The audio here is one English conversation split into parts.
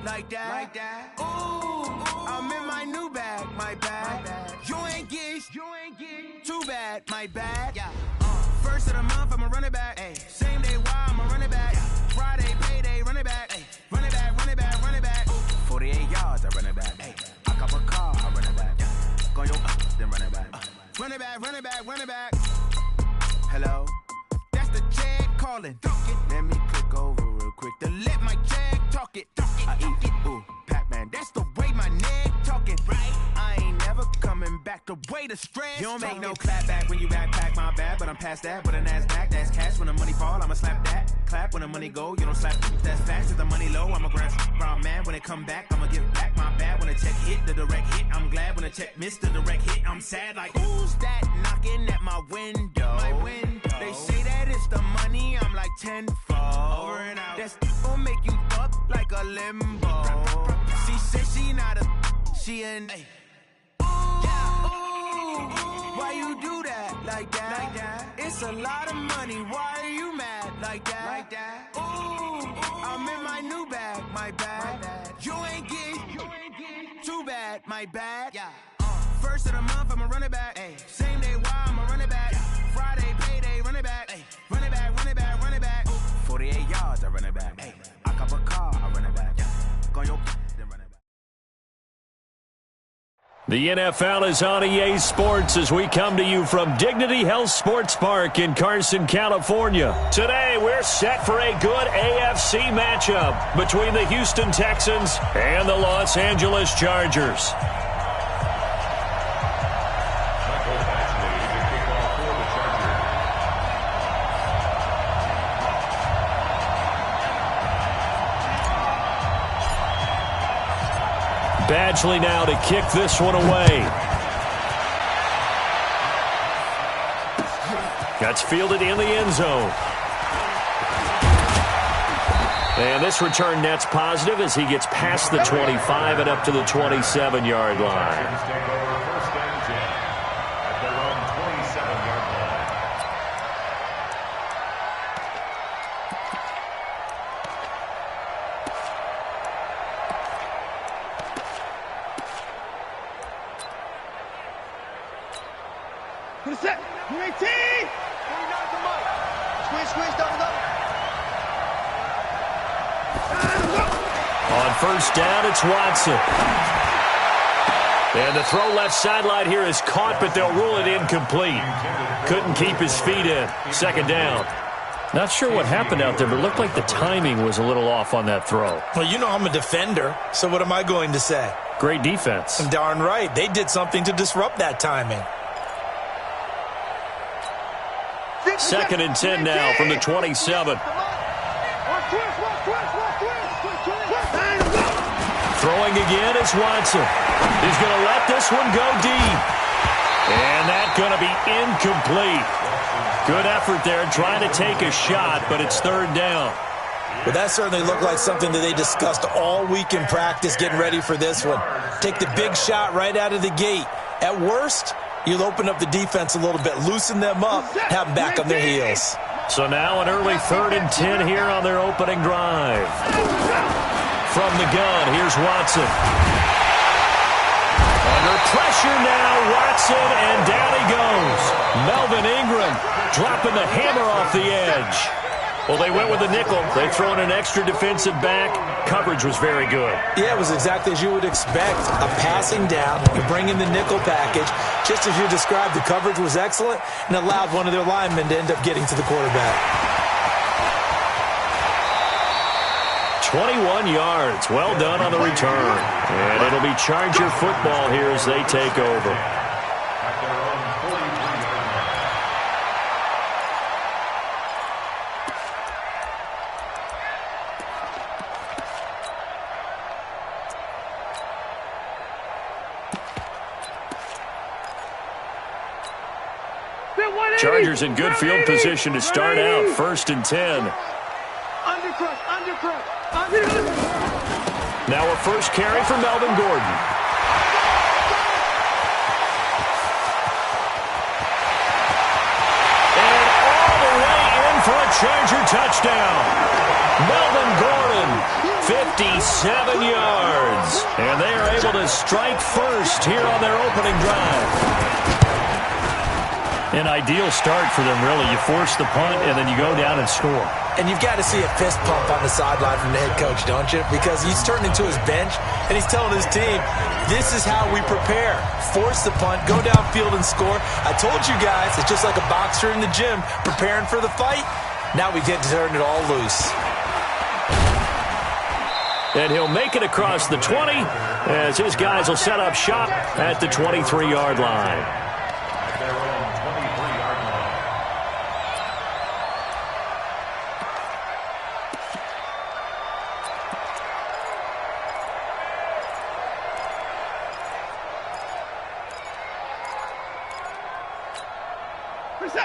like that. Ooh, I'm in my new bag, my bad. You ain't get too bad, my bad. Yeah. First of the month, I'ma run it back. Ay. Same day, why I'ma run it back. Friday, payday, run it back. Ay. Run it back, run it back, run it back. Ooh. 48 yards, I run it back. Ay. I cop a car, I run it back. Go yo, then run it back. Run it back, run it back, run it back. Hello, that's the jag calling. Let me click over real quick to let my jag talk it. I eat it, ooh, Pac-Man, that's the way my neck talking. Right, I ain't never coming back the way the stress. You don't make no clap back when you backpack, my bad, but I'm past that. With a NASDAQ, that's cash. When the money fall, I'ma slap that. Clap when the money go, you don't slap. That's fast. If the money low, I'ma grab round man. When it come back, I'ma give back my bad. When the check hit, the direct hit. I'm glad when the check missed the direct hit. I'm sad like, who's that knocking at my window? My window. They say that it's the money, I'm like tenfold. Over and out. That's gon' make you up like a limbo. She said she not a, she an. Why you do that like that? Like that? It's a lot of money. Why are you mad like that? Like that? Ooh, I'm in my new bag, my bad. You ain't get too bad, my bad. Yeah. First of the month, I'ma run it back. Ay. Same day, why I'ma run it back. Friday, payday, run it back. Ay. Run it back, run it back, run it back. Ooh. 48 yards, I run it back. Ay. I cop a car, I run it back. Go yo, then run it back. The NFL is on EA Sports as we come to you from Dignity Health Sports Park in Carson, California. Today, we're set for a good AFC matchup between the Houston Texans and the Los Angeles Chargers. Badgley now to kick this one away. That's fielded in the end zone. And this return net's positive as he gets past the 25 and up to the 27-yard line. First down, it's Watson. And the throw left sideline here is caught, but they'll rule it incomplete. Couldn't keep his feet in. Second down. Not sure what happened out there, but it looked like the timing was a little off on that throw. Well, you know I'm a defender, so what am I going to say? Great defense. Darn right. They did something to disrupt that timing. Second and 10 now from the 27. Throwing again is Watson. He's going to let this one go deep. And that's going to be incomplete. Good effort there trying to take a shot, but it's third down. Well, that certainly looked like something that they discussed all week in practice getting ready for this one. Take the big shot right out of the gate. At worst, you'll open up the defense a little bit, loosen them up, have them back on their heels. So now an early 3rd and 10 here on their opening drive. From the gun, here's Watson. Under pressure now, Watson, and down he goes. Melvin Ingram dropping the hammer off the edge. Well, they went with a nickel. They throw in an extra defensive back. Coverage was very good. Yeah, it was exactly as you would expect. A passing down, you bring in the nickel package. Just as you described, the coverage was excellent and allowed one of their linemen to end up getting to the quarterback. 21 yards. Well done on the return. And it'll be Charger football here as they take over. Chargers in good field position to start out. 1st and 10. Now a first carry for Melvin Gordon. And all the way in for a Charger touchdown. Melvin Gordon 57 yards. And they are able to strike first here on their opening drive. An ideal start for them, really. You force the punt, and then you go down and score. And you've got to see a fist pump on the sideline from the head coach, don't you? Because he's turned into his bench, and he's telling his team, this is how we prepare. Force the punt, go downfield and score. I told you guys, it's just like a boxer in the gym preparing for the fight. Now we get to turn it all loose. And he'll make it across the 20 as his guys will set up shop at the 23-yard line.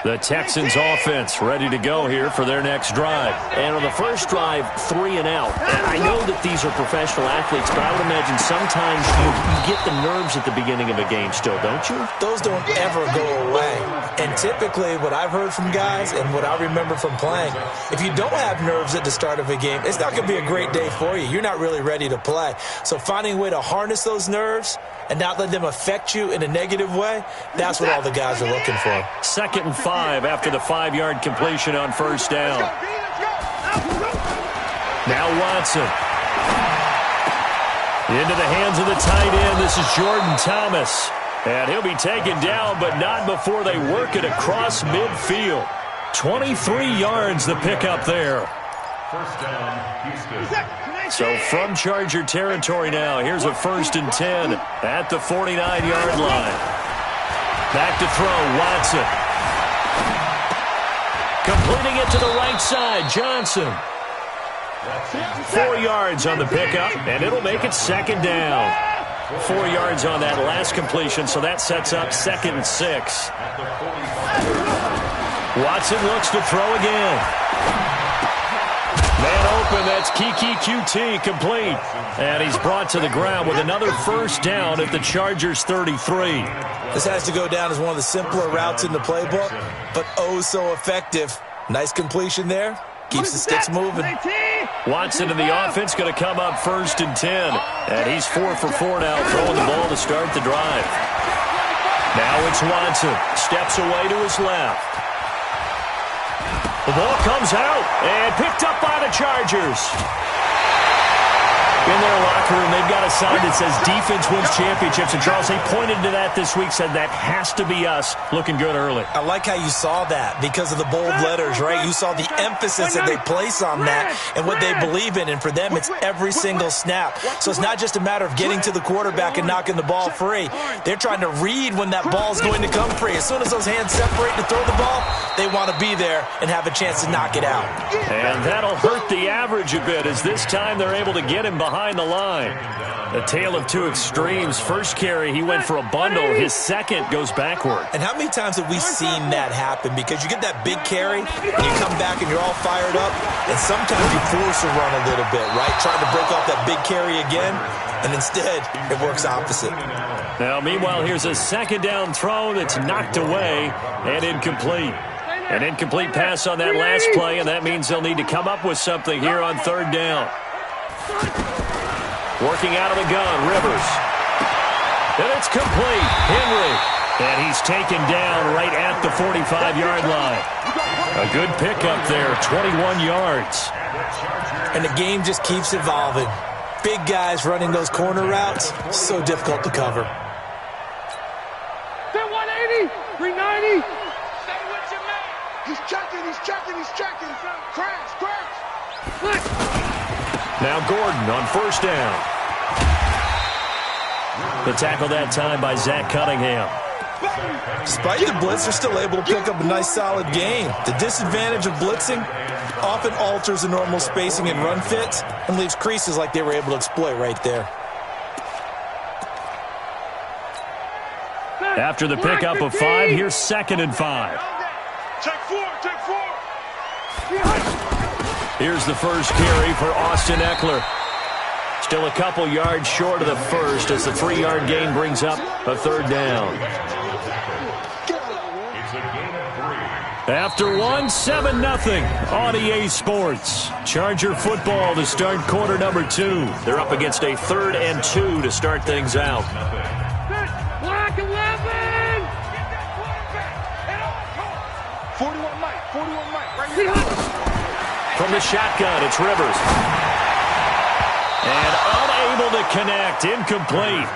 The Texans offense ready to go here for their next drive. And on the first drive, 3 and out. And I know that these are professional athletes, but I would imagine sometimes you get the nerves at the beginning of a game still, don't you? Those don't ever go away. And typically what I've heard from guys and what I remember from playing, if you don't have nerves at the start of a game, it's not going to be a great day for you. You're not really ready to play. So finding a way to harness those nerves and not let them affect you in a negative way, that's what all the guys are looking for. 2nd and 5 after the 5-yard completion on first down. Now Watson. Into the hands of the tight end. This is Jordan Thomas. And he'll be taken down, but not before they work it across midfield. 23 yards the pickup there. First down, Houston. So from Charger territory now, here's a 1st and 10 at the 49-yard line. Back to throw, Watson. Completing it to the right side, Johnson. 4 yards on the pickup, and it'll make it 2nd down. 4 yards on that last completion, so that sets up 2nd and 6. Watson looks to throw again. Man open, that's Kiki QT complete. And he's brought to the ground with another 1st down at the Chargers 33. This has to go down as one of the simpler routes in the playbook, but oh so effective. Nice completion there. Keeps the sticks moving. Watson and the offense going to come up 1st and 10. And he's 4 for 4 now, throwing the ball to start the drive. Now it's Watson. Steps away to his left. The ball comes out and picked up by the Chargers. In their locker room, they've got a sign that says defense wins championships. And Charles, they pointed to that this week, said that has to be us. Looking good early. I like how you saw that because of the bold letters, right? You saw the emphasis that they place on that and what they believe in. And for them, it's every single snap. So it's not just a matter of getting to the quarterback and knocking the ball free. They're trying to read when that ball's going to come free. As soon as those hands separate to throw the ball, they want to be there and have a chance to knock it out. And that'll hurt the average a bit as this time they're able to get him behind the line. A tale of two extremes. First carry, he went for a bundle. His second goes backward. And how many times have we seen that happen? Because you get that big carry, and you come back and you're all fired up, and sometimes you force a run a little bit, right? Trying to break off that big carry again, and instead, it works opposite. Now, meanwhile, here's a 2nd down throw that's knocked away and incomplete. An incomplete pass on that last play, and that means they'll need to come up with something here on 3rd down. Working out of the gun, Rivers. And it's complete. Henry. And he's taken down right at the 45-yard line. A good pickup there, 21 yards. And the game just keeps evolving. Big guys running those corner routes, so difficult to cover. 180, 390. Say what you mean. He's checking. Crash. Now Gordon on 1st down. The tackle that time by Zach Cunningham. Despite the blitz, they're still able to pick up a nice, solid game. The disadvantage of blitzing often alters the normal spacing and run fits and leaves creases like they were able to exploit right there. After the pickup of 5, here's 2nd and 5. Take four. Here's the first carry for Austin Eckler. Still a couple yards short of the first as the 3-yard gain brings up a 3rd down. It's a gain of 3. After one, 7-0 on EA Sports. Charger football to start quarter number 2. They're up against a 3rd and 2 to start things out. Black 11! 41 Mike, right here. From the shotgun, it's Rivers. And unable to connect, incomplete.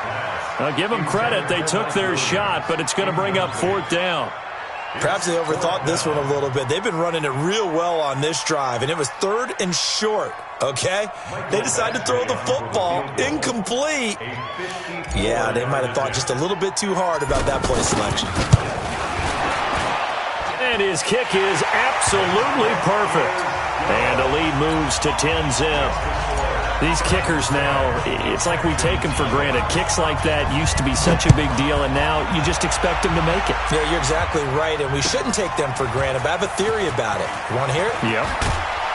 I'll give them credit. They took their shot, but it's going to bring up 4th down. Perhaps they overthought this one a little bit. They've been running it real well on this drive, and it was 3rd and short, okay? They decided to throw the football incomplete. Yeah, they might have thought just a little bit too hard about that play selection. And his kick is absolutely perfect. And the lead moves to 10-zip. These kickers now, it's like we take them for granted. Kicks like that used to be such a big deal, and now you just expect them to make it. Yeah, you're exactly right, and we shouldn't take them for granted, but I have a theory about it. You want to hear it? Yep.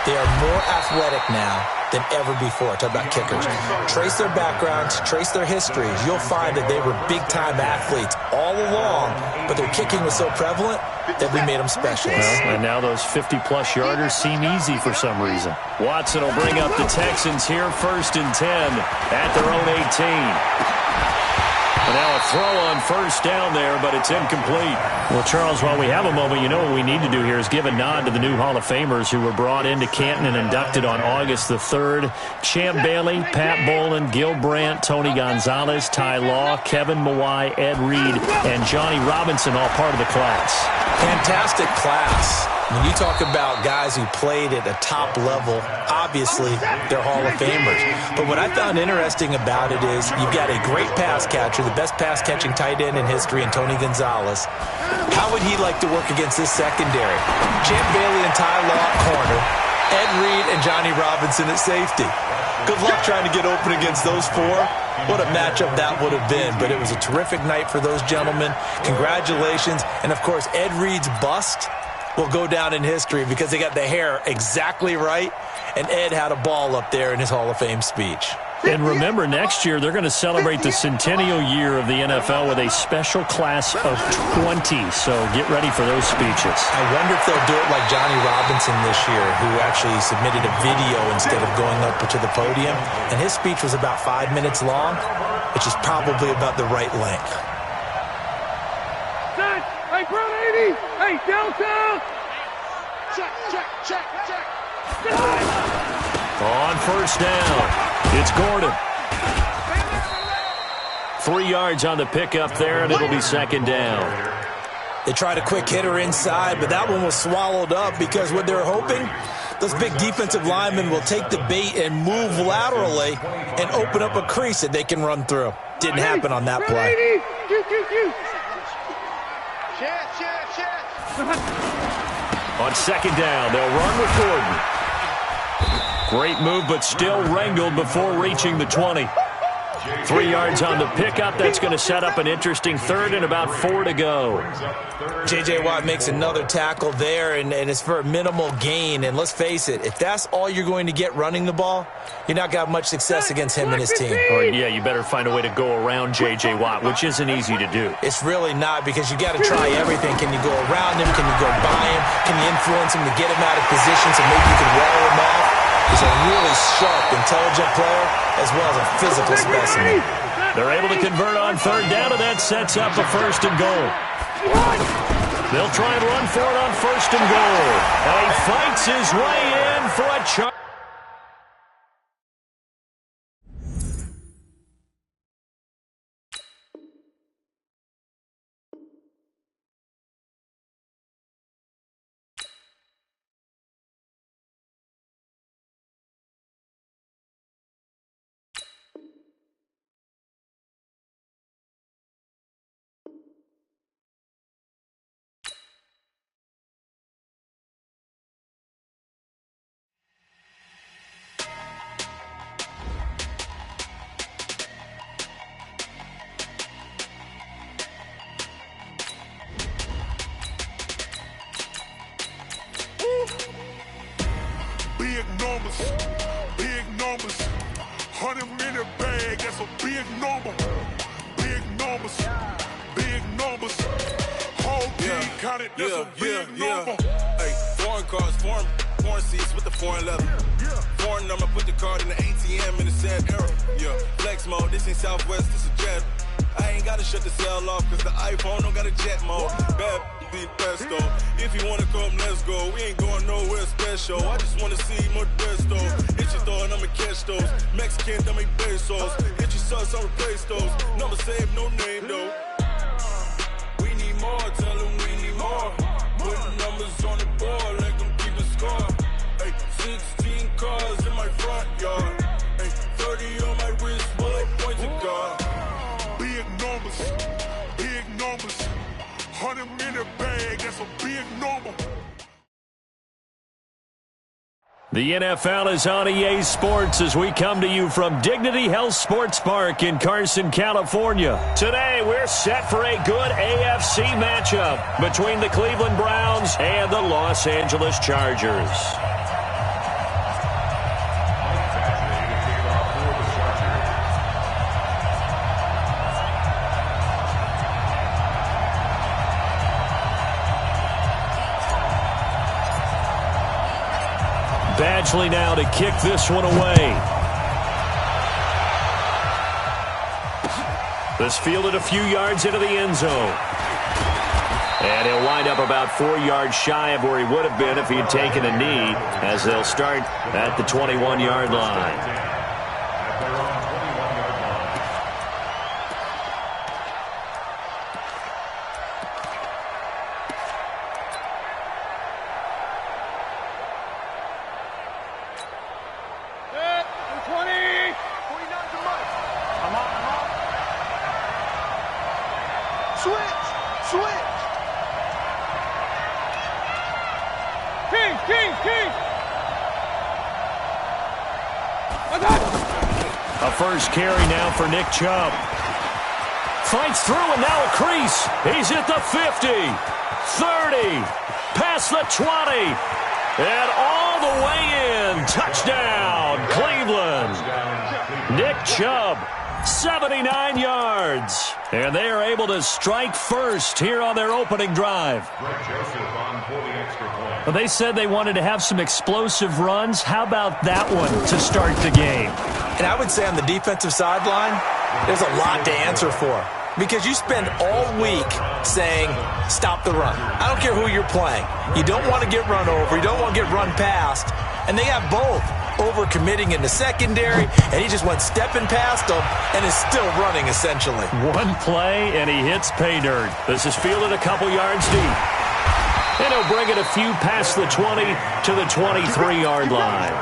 They are more athletic now than ever before. Talk about kickers. Trace their backgrounds, trace their histories. You'll find that they were big-time athletes all along, but their kicking was so prevalent that we made them specialists. Well, and now those 50-plus yarders seem easy for some reason. Watson will bring up the Texans here, 1st and 10 at their own 18. And now a throw on 1st down there, but it's incomplete. Well, Charles, while we have a moment, you know what we need to do here is give a nod to the new Hall of Famers who were brought into Canton and inducted on August the 3rd. Champ Bailey, Pat Bolin, Gil Brandt, Tony Gonzalez, Ty Law, Kevin Mawai, Ed Reed, and Johnny Robinson, all part of the class. Fantastic class. When you talk about guys who played at a top level, obviously they're Hall of Famers. But what I found interesting about it is you've got a great pass catcher, the best pass-catching tight end in history, in Tony Gonzalez. How would he like to work against this secondary? Champ Bailey and Ty Law at corner, Ed Reed and Johnny Robinson at safety. Good luck trying to get open against those 4. What a matchup that would have been. But it was a terrific night for those gentlemen. Congratulations. And, of course, Ed Reed's bust will go down in history because they got the hair exactly right, and Ed had a ball up there in his Hall of Fame speech. And remember, next year they're going to celebrate the centennial year of the NFL with a special class of 20, so get ready for those speeches. I wonder if they'll do it like Johnny Robinson this year, who actually submitted a video instead of going up to the podium, and his speech was about 5 minutes long, which is probably about the right length. Hey, front 80! Hey, Delta! Check. On 1st down, it's Gordon. 3 yards on the pickup there, and it'll be 2nd down. They tried a quick hitter inside, but that one was swallowed up because what they're hoping, those big defensive linemen will take the bait and move laterally and open up a crease that they can run through. Didn't happen on that play. On 2nd down, they'll run with Gordon. Great move, but still wrangled before reaching the 20. 3 yards on the pickup. That's going to set up an interesting 3rd and about 4 to go. J.J. Watt makes another tackle there, and it's for a minimal gain. And let's face it, if that's all you're going to get running the ball, you're not going to have much success against him and his team. Or, yeah, you better find a way to go around J.J. Watt, which isn't easy to do. It's really not, because you got to try everything. Can you go around him? Can you go by him? Can you influence him to get him out of position so maybe you can wall him off? He's a really sharp, intelligent player, as well as a physical specimen. They're able to convert on 3rd down, and that sets up a 1st and goal. They'll try and run for it on 1st and goal. And he fights his way in for a charge. Big numbers, 100 in a bag, that's a big number. Big numbers, whole team got it, that's a big number. Hey, foreign cars, foreign seats with the foreign leather. Foreign number, put the card in the ATM in the sad era. Yeah, flex mode, this ain't Southwest, this a jet. I ain't gotta shut the cell off, cause the iPhone don't got a jet mode. Bad be best though. If you wanna come, let's go. We ain't going nowhere special. I just wanna see more best though. Hit your thought, I'ma catch those. Mexican, I'ma pesos. Hit your sus, I'll replace those. Number saved, no name though. We need more, tell them we need more. Putting numbers on the board, like them keep a score. Hey, 16 cars in my front yard. Hey, 30 on my wrist, while I point to God. Big numbers. 100 minute bag, that's a big number. The NFL is on EA Sports as we come to you from Dignity Health Sports Park in Carson, California. Today, we're set for a good AFC matchup between the Cleveland Browns and the Los Angeles Chargers. Badgley now to kick this one away. This fielded a few yards into the end zone. And he'll wind up about 4 yards shy of where he would have been if he had taken a knee, as they'll start at the 21-yard line. A first carry now for Nick Chubb. Fights through and now a crease. He's at the 50, 30, past the 20, and all the way in. Touchdown, Cleveland. Nick Chubb, 79 yards. And they are able to strike first here on their opening drive. Well, they said they wanted to have some explosive runs. How about that one to start the game? And I would say on the defensive sideline, there's a lot to answer for. Because you spend all week saying, stop the run. I don't care who you're playing. You don't want to get run over. You don't want to get run past. And they have both. Overcommitting in the secondary, and he just went stepping past them and is still running, essentially. One play, and he hits pay dirt. This is fielded a couple yards deep. And he'll bring it a few past the 20 to the 23-yard line.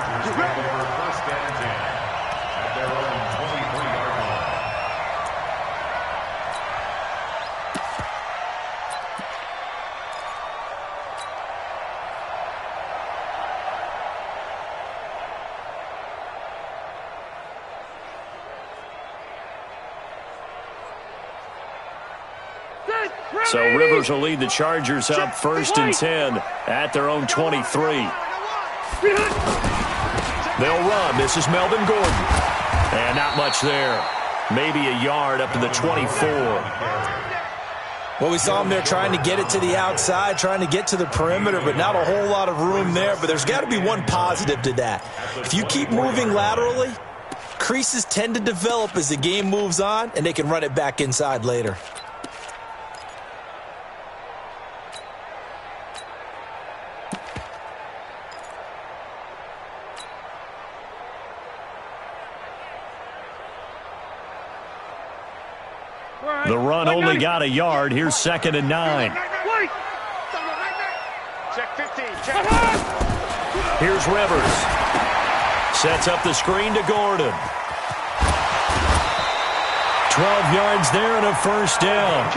So Rivers will lead the Chargers up 1st and 10 at their own 23. They'll run. This is Melvin Gordon. And not much there. Maybe a yard up to the 24. Well, we saw him there trying to get it to the outside, trying to get to the perimeter, but not a whole lot of room there. But there's got to be one positive to that. If you keep moving laterally, creases tend to develop as the game moves on, and they can run it back inside later. The run only got a yard. Here's 2nd and 9. Check 15. Check. Here's Rivers. Sets up the screen to Gordon. 12 yards there and a first down.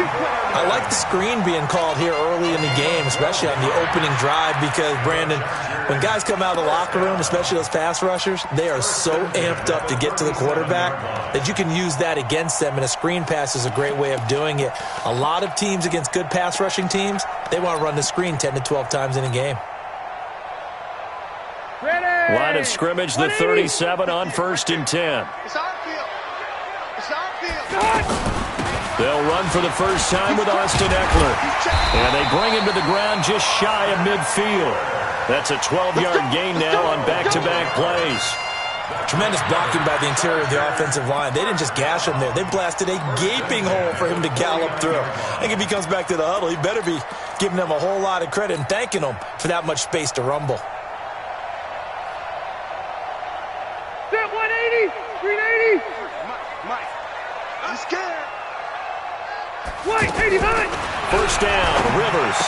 I like the screen being called here early in the game, especially on the opening drive, because, Brandon, when guys come out of the locker room, especially those pass rushers, they are so amped up to get to the quarterback that you can use that against them, and a screen pass is a great way of doing it. A lot of teams against good pass rushing teams, they want to run the screen 10 to 12 times in a game. Line of scrimmage, the 37 on 1st and 10. It's on field. It's on field. They'll run for the first time with Austin Eckler. And they bring him to the ground just shy of midfield. That's a 12-yard gain now on back-to-back plays. Tremendous blocking by the interior of the offensive line. They didn't just gash him there. They blasted a gaping hole for him to gallop through. I think if he comes back to the huddle, he better be giving them a whole lot of credit and thanking them for that much space to rumble. Step 180, 380. Mike, I'm scared. White, 89. First down, Rivers.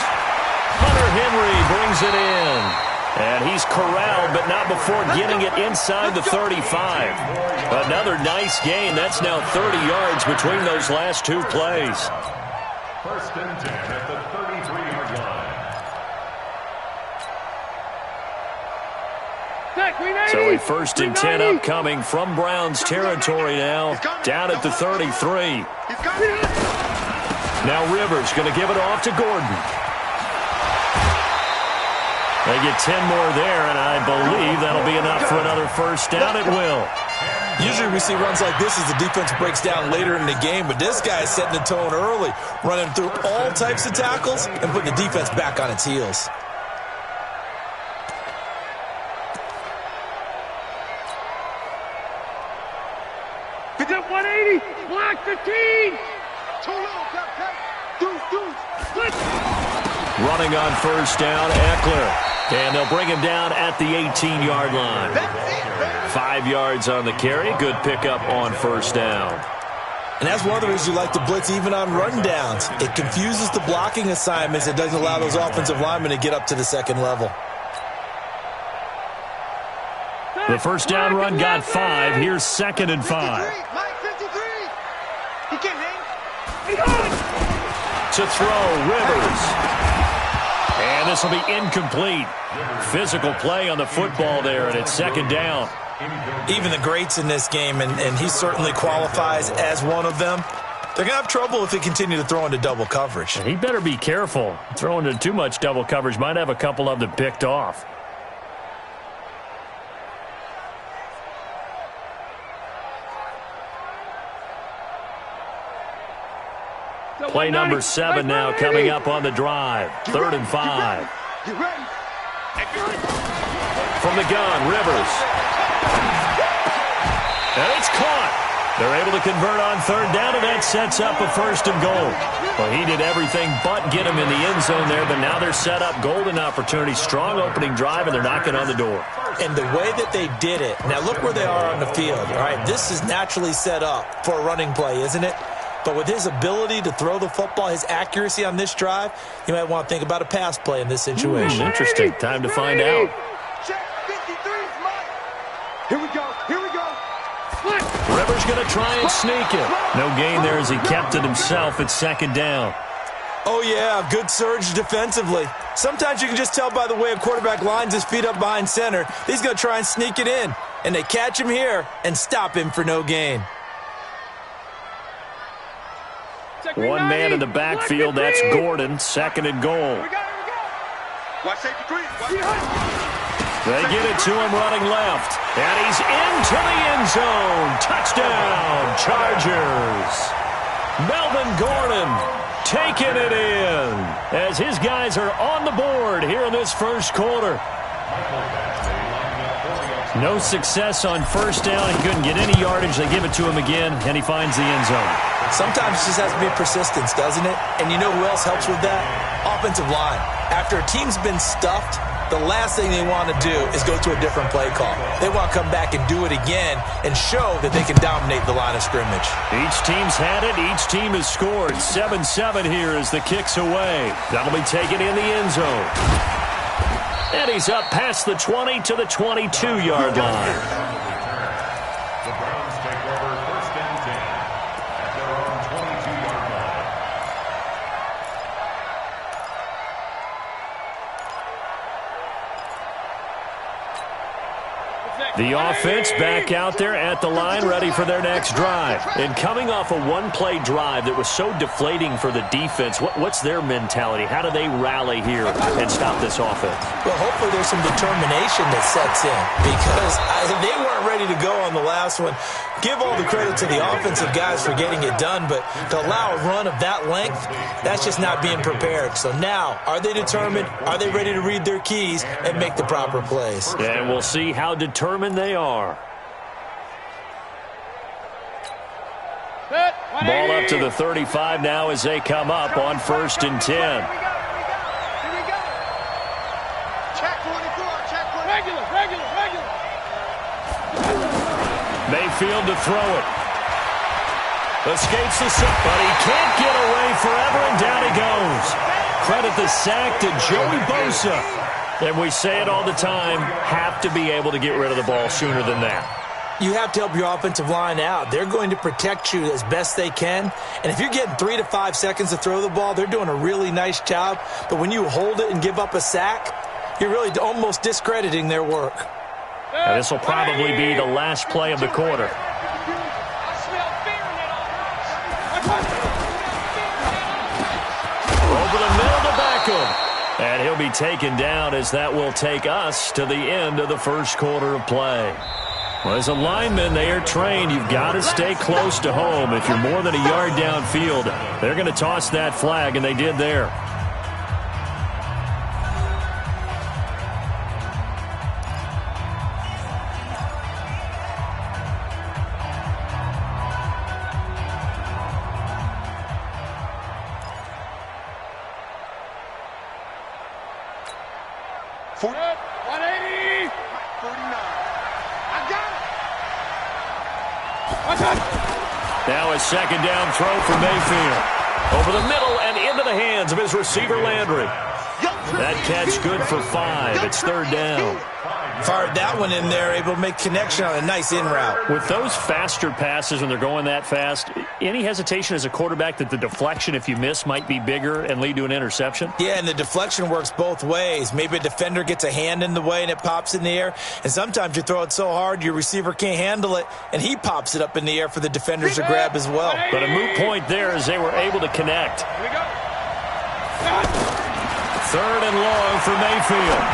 Hunter Henry brings it in. And he's corralled, but not before getting it inside the 35. Another nice gain. That's now 30 yards between those last two plays. First and 10 at the 33-yard line. So a first and 10 upcoming from Browns territory now, down at the 33. Now Rivers going to give it off to Gordon. They get 10 more there, and I believe that'll be enough for another first down. It will. Usually we see runs like this as the defense breaks down later in the game, but this guy is setting the tone early, running through all types of tackles and putting the defense back on its heels. Pick up 180, block 15. Too low, deuce. Running on first down, Eckler. And they'll bring him down at the 18-yard line. 5 yards on the carry. Good pickup on first down. And that's one of the reasons you like to blitz even on run downs. It confuses the blocking assignments. It doesn't allow those offensive linemen to get up to the second level. The first down run got 5. Here's second and 5. Mike, 53. He can't hang. To throw, Rivers. And this will be incomplete. Physical play on the football there, and it's second down. Even the greats in this game, and he certainly qualifies as one of them, they're going to have trouble if they continue to throw into double coverage. He better be careful. Throwing into too much double coverage might have a couple of them picked off. Play number 7 now coming up on the drive. 3rd and 5. From the gun, Rivers. And it's caught. They're able to convert on 3rd down, and that sets up a 1st and goal. Well, he did everything but get him in the end zone there, but now they're set up. Golden opportunity, strong opening drive, and they're knocking on the door. And the way that they did it, now look where they are on the field. All right, this is naturally set up for a running play, isn't it? But with his ability to throw the football, his accuracy on this drive, you might want to think about a pass play in this situation. Interesting. Time to find out. Here we go. Rivers going to try and sneak it. No gain there as he kept it himself. It's second down. Oh, yeah, good surge defensively. Sometimes you can just tell by the way a quarterback lines his feet up behind center. He's going to try and sneak it in. And they catch him here and stop him for no gain. One man in the backfield, that's Gordon, 2nd and goal. They get it to him running left, and he's into the end zone. Touchdown, Chargers. Melvin Gordon taking it in as his guys are on the board here in this first quarter. No success on first down. He couldn't get any yardage. They give it to him again, and he finds the end zone. Sometimes it just has to be persistence, doesn't it? And you know who else helps with that? Offensive line. After a team's been stuffed, the last thing they want to do is go to a different play call. They want to come back and do it again and show that they can dominate the line of scrimmage. Each team's had it. Each team has scored. 7-7 here as the kick's away. That'll be taken in the end zone. And he's up past the 20 to the 22-yard line. The Browns take over 1st and 10 at their own 22-yard line. The offense back out there at the line, ready for their next drive. And coming off a one-play drive that was so deflating for the defense, what's their mentality? How do they rally here and stop this offense? Well, hopefully there's some determination that sets in because they weren't ready to go on the last one. Give all the credit to the offensive guys for getting it done, but to allow a run of that length, that's just not being prepared. So now, are they determined? Are they ready to read their keys and make the proper plays? And we'll see how determined they are. Ball up to the 35 now as they come up on 1st and 10. Here we go. Check 24. Check 24. Regular. Mayfield to throw it. Escapes the sack, but he can't get away forever, and down he goes. Credit the sack to Joey Bosa. And we say it all the time, have to be able to get rid of the ball sooner than that. You have to help your offensive line out. They're going to protect you as best they can. And if you're getting 3 to 5 seconds to throw the ball, they're doing a really nice job. But when you hold it and give up a sack, you're really almost discrediting their work. And this will probably be the last play of the quarter. Over the middle to Beckham. And he'll be taken down as that will take us to the end of the first quarter of play. Well, as a lineman, they are trained. You've got to stay close to home. If you're more than a yard downfield, they're going to toss that flag, and they did there. Now a second down throw for Mayfield. Over the middle and into the hands of his receiver, Landry. That catch good for 5. It's 3rd down. Fired that one in there, able to make connection on a nice in route. With those faster passes when they're going that fast, any hesitation as a quarterback that the deflection, if you miss, might be bigger and lead to an interception? Yeah, and the deflection works both ways. Maybe a defender gets a hand in the way and it pops in the air. And sometimes you throw it so hard your receiver can't handle it, and he pops it up in the air for the defenders to grab as well. But a moot point there as they were able to connect. Here we go. 3rd and long for Mayfield.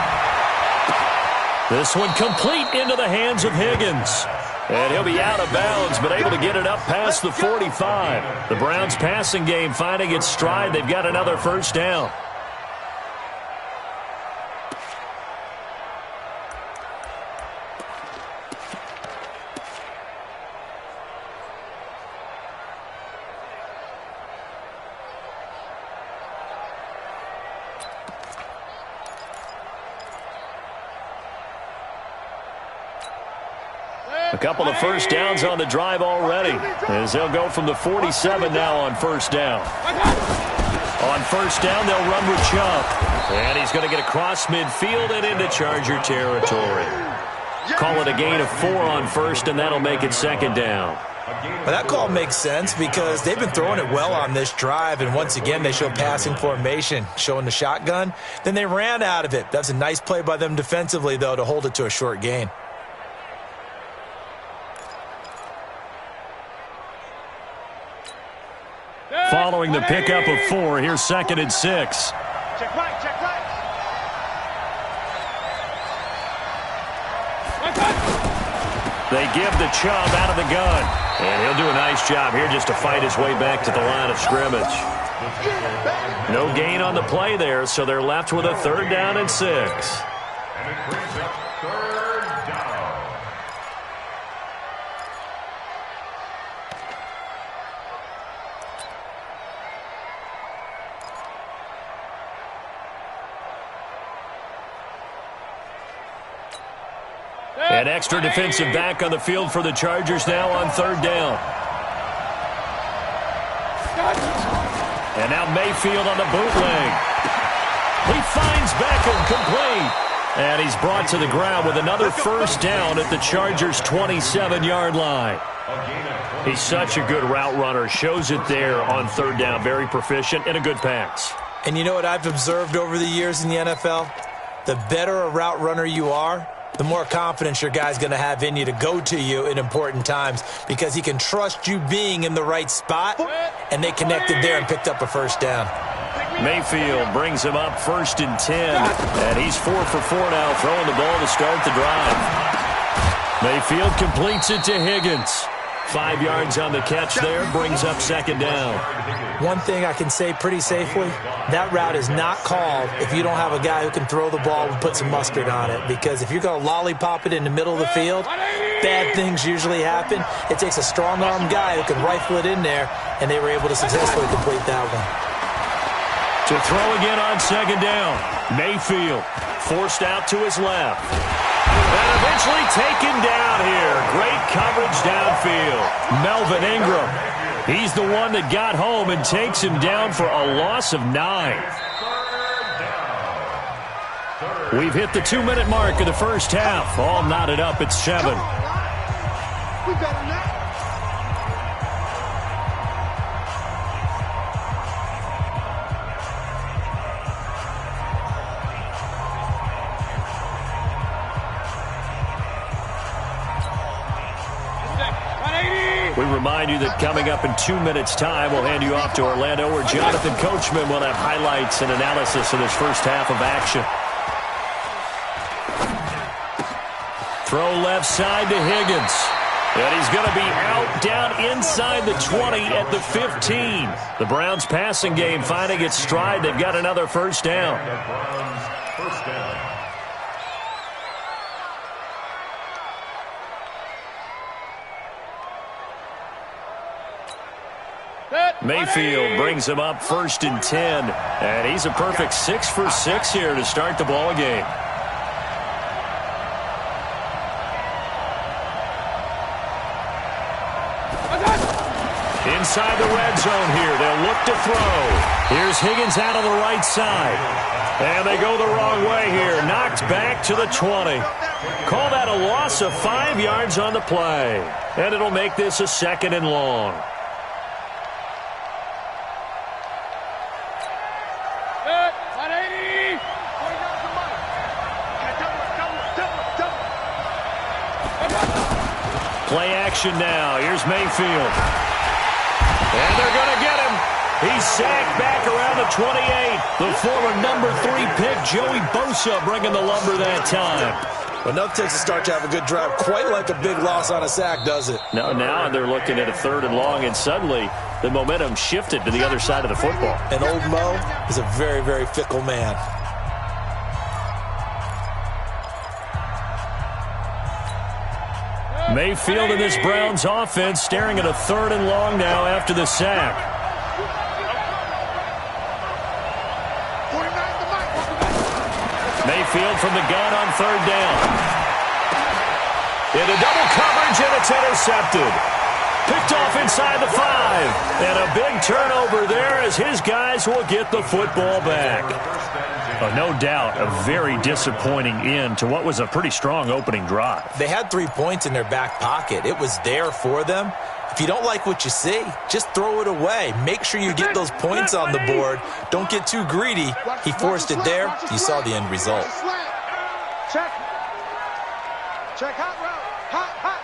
This one complete into the hands of Higgins. And he'll be out of bounds, but able to get it up past the 45. The Browns passing game finding its stride. They've got another 1st down. A couple of 1st downs on the drive already, as they'll go from the 47 now on 1st down. On 1st down, they'll run with Chubb. And he's going to get across midfield and into Charger territory. Call it a gain of 4 on 1st, and that'll make it 2nd down. Well, that call makes sense because they've been throwing it well on this drive, and once again they show passing formation, showing the shotgun. Then they ran out of it. That's a nice play by them defensively, though, to hold it to a short gain. Following the pickup of 4, here's 2nd and 6. Check right. They give the Chubb out of the gun. And he'll do a nice job here just to fight his way back to the line of scrimmage. No gain on the play there, so they're left with a 3rd down and 6. And it brings up 3rd down. An extra defensive back on the field for the Chargers now on 3rd down. And now Mayfield on the bootleg. He finds Beckham complete. And he's brought to the ground with another 1st down at the Chargers' 27-yard line. He's such a good route runner. Shows it there on 3rd down. Very proficient and a good pass. And you know what I've observed over the years in the NFL? The better a route runner you are, the more confidence your guy's going to have in you to go to you in important times because he can trust you being in the right spot, and they connected there and picked up a 1st down. Mayfield brings him up 1st and 10, and he's 4 for 4 now, throwing the ball to start the drive. Mayfield completes it to Higgins. 5 yards on the catch there, brings up second down. One thing I can say pretty safely, that route is not called if you don't have a guy who can throw the ball and put some mustard on it. Because if you're going to lollipop it in the middle of the field, bad things usually happen. It takes a strong-arm guy who can rifle it in there, and they were able to successfully complete that one. To throw again on second down, Mayfield forced out to his left. And eventually taken down here. Great coverage downfield. Melvin Ingram. He's the one that got home and takes him down for a loss of 9. We've hit the 2-minute mark of the first half. All knotted up at 7. We better not. We remind you that coming up in 2 minutes' time, we'll hand you off to Orlando, where Jonathan Coachman will have highlights and analysis of this first half of action. Throw left side to Higgins. And he's going to be out down inside the 20 at the 15. The Browns passing game finding its stride. They've got another first down. First down. Mayfield brings him up 1st and 10. And he's a perfect 6 for 6 here to start the ball game. Inside the red zone here. They'll look to throw. Here's Higgins out on the right side. And they go the wrong way here. Knocked back to the 20. Call that a loss of 5 yards on the play. And it'll make this a 2nd and long. Play action now. Here's Mayfield. And they're going to get him. He's sacked back around the 28. The former number 3 pick, Joey Bosa, bringing the lumber that time. Enough takes a start to have a good drive. Quite like a big loss on a sack, does it? Now they're looking at a 3rd and long, and suddenly the momentum shifted to the other side of the football. And old Mo is a very, very fickle man. Mayfield in this Browns offense staring at a 3rd and long now after the sack. Mayfield from the gun on 3rd down. Into double coverage, and it's intercepted. Picked off inside the 5. And a big turnover there as his guys will get the football back. Oh, no doubt a very disappointing end to what was a pretty strong opening drive. They had 3 points in their back pocket. It was there for them. If you don't like what you see, just throw it away. Make sure you get those points on the board. Don't get too greedy. He forced it there. You saw the end result. Check. Check hot route. Hot.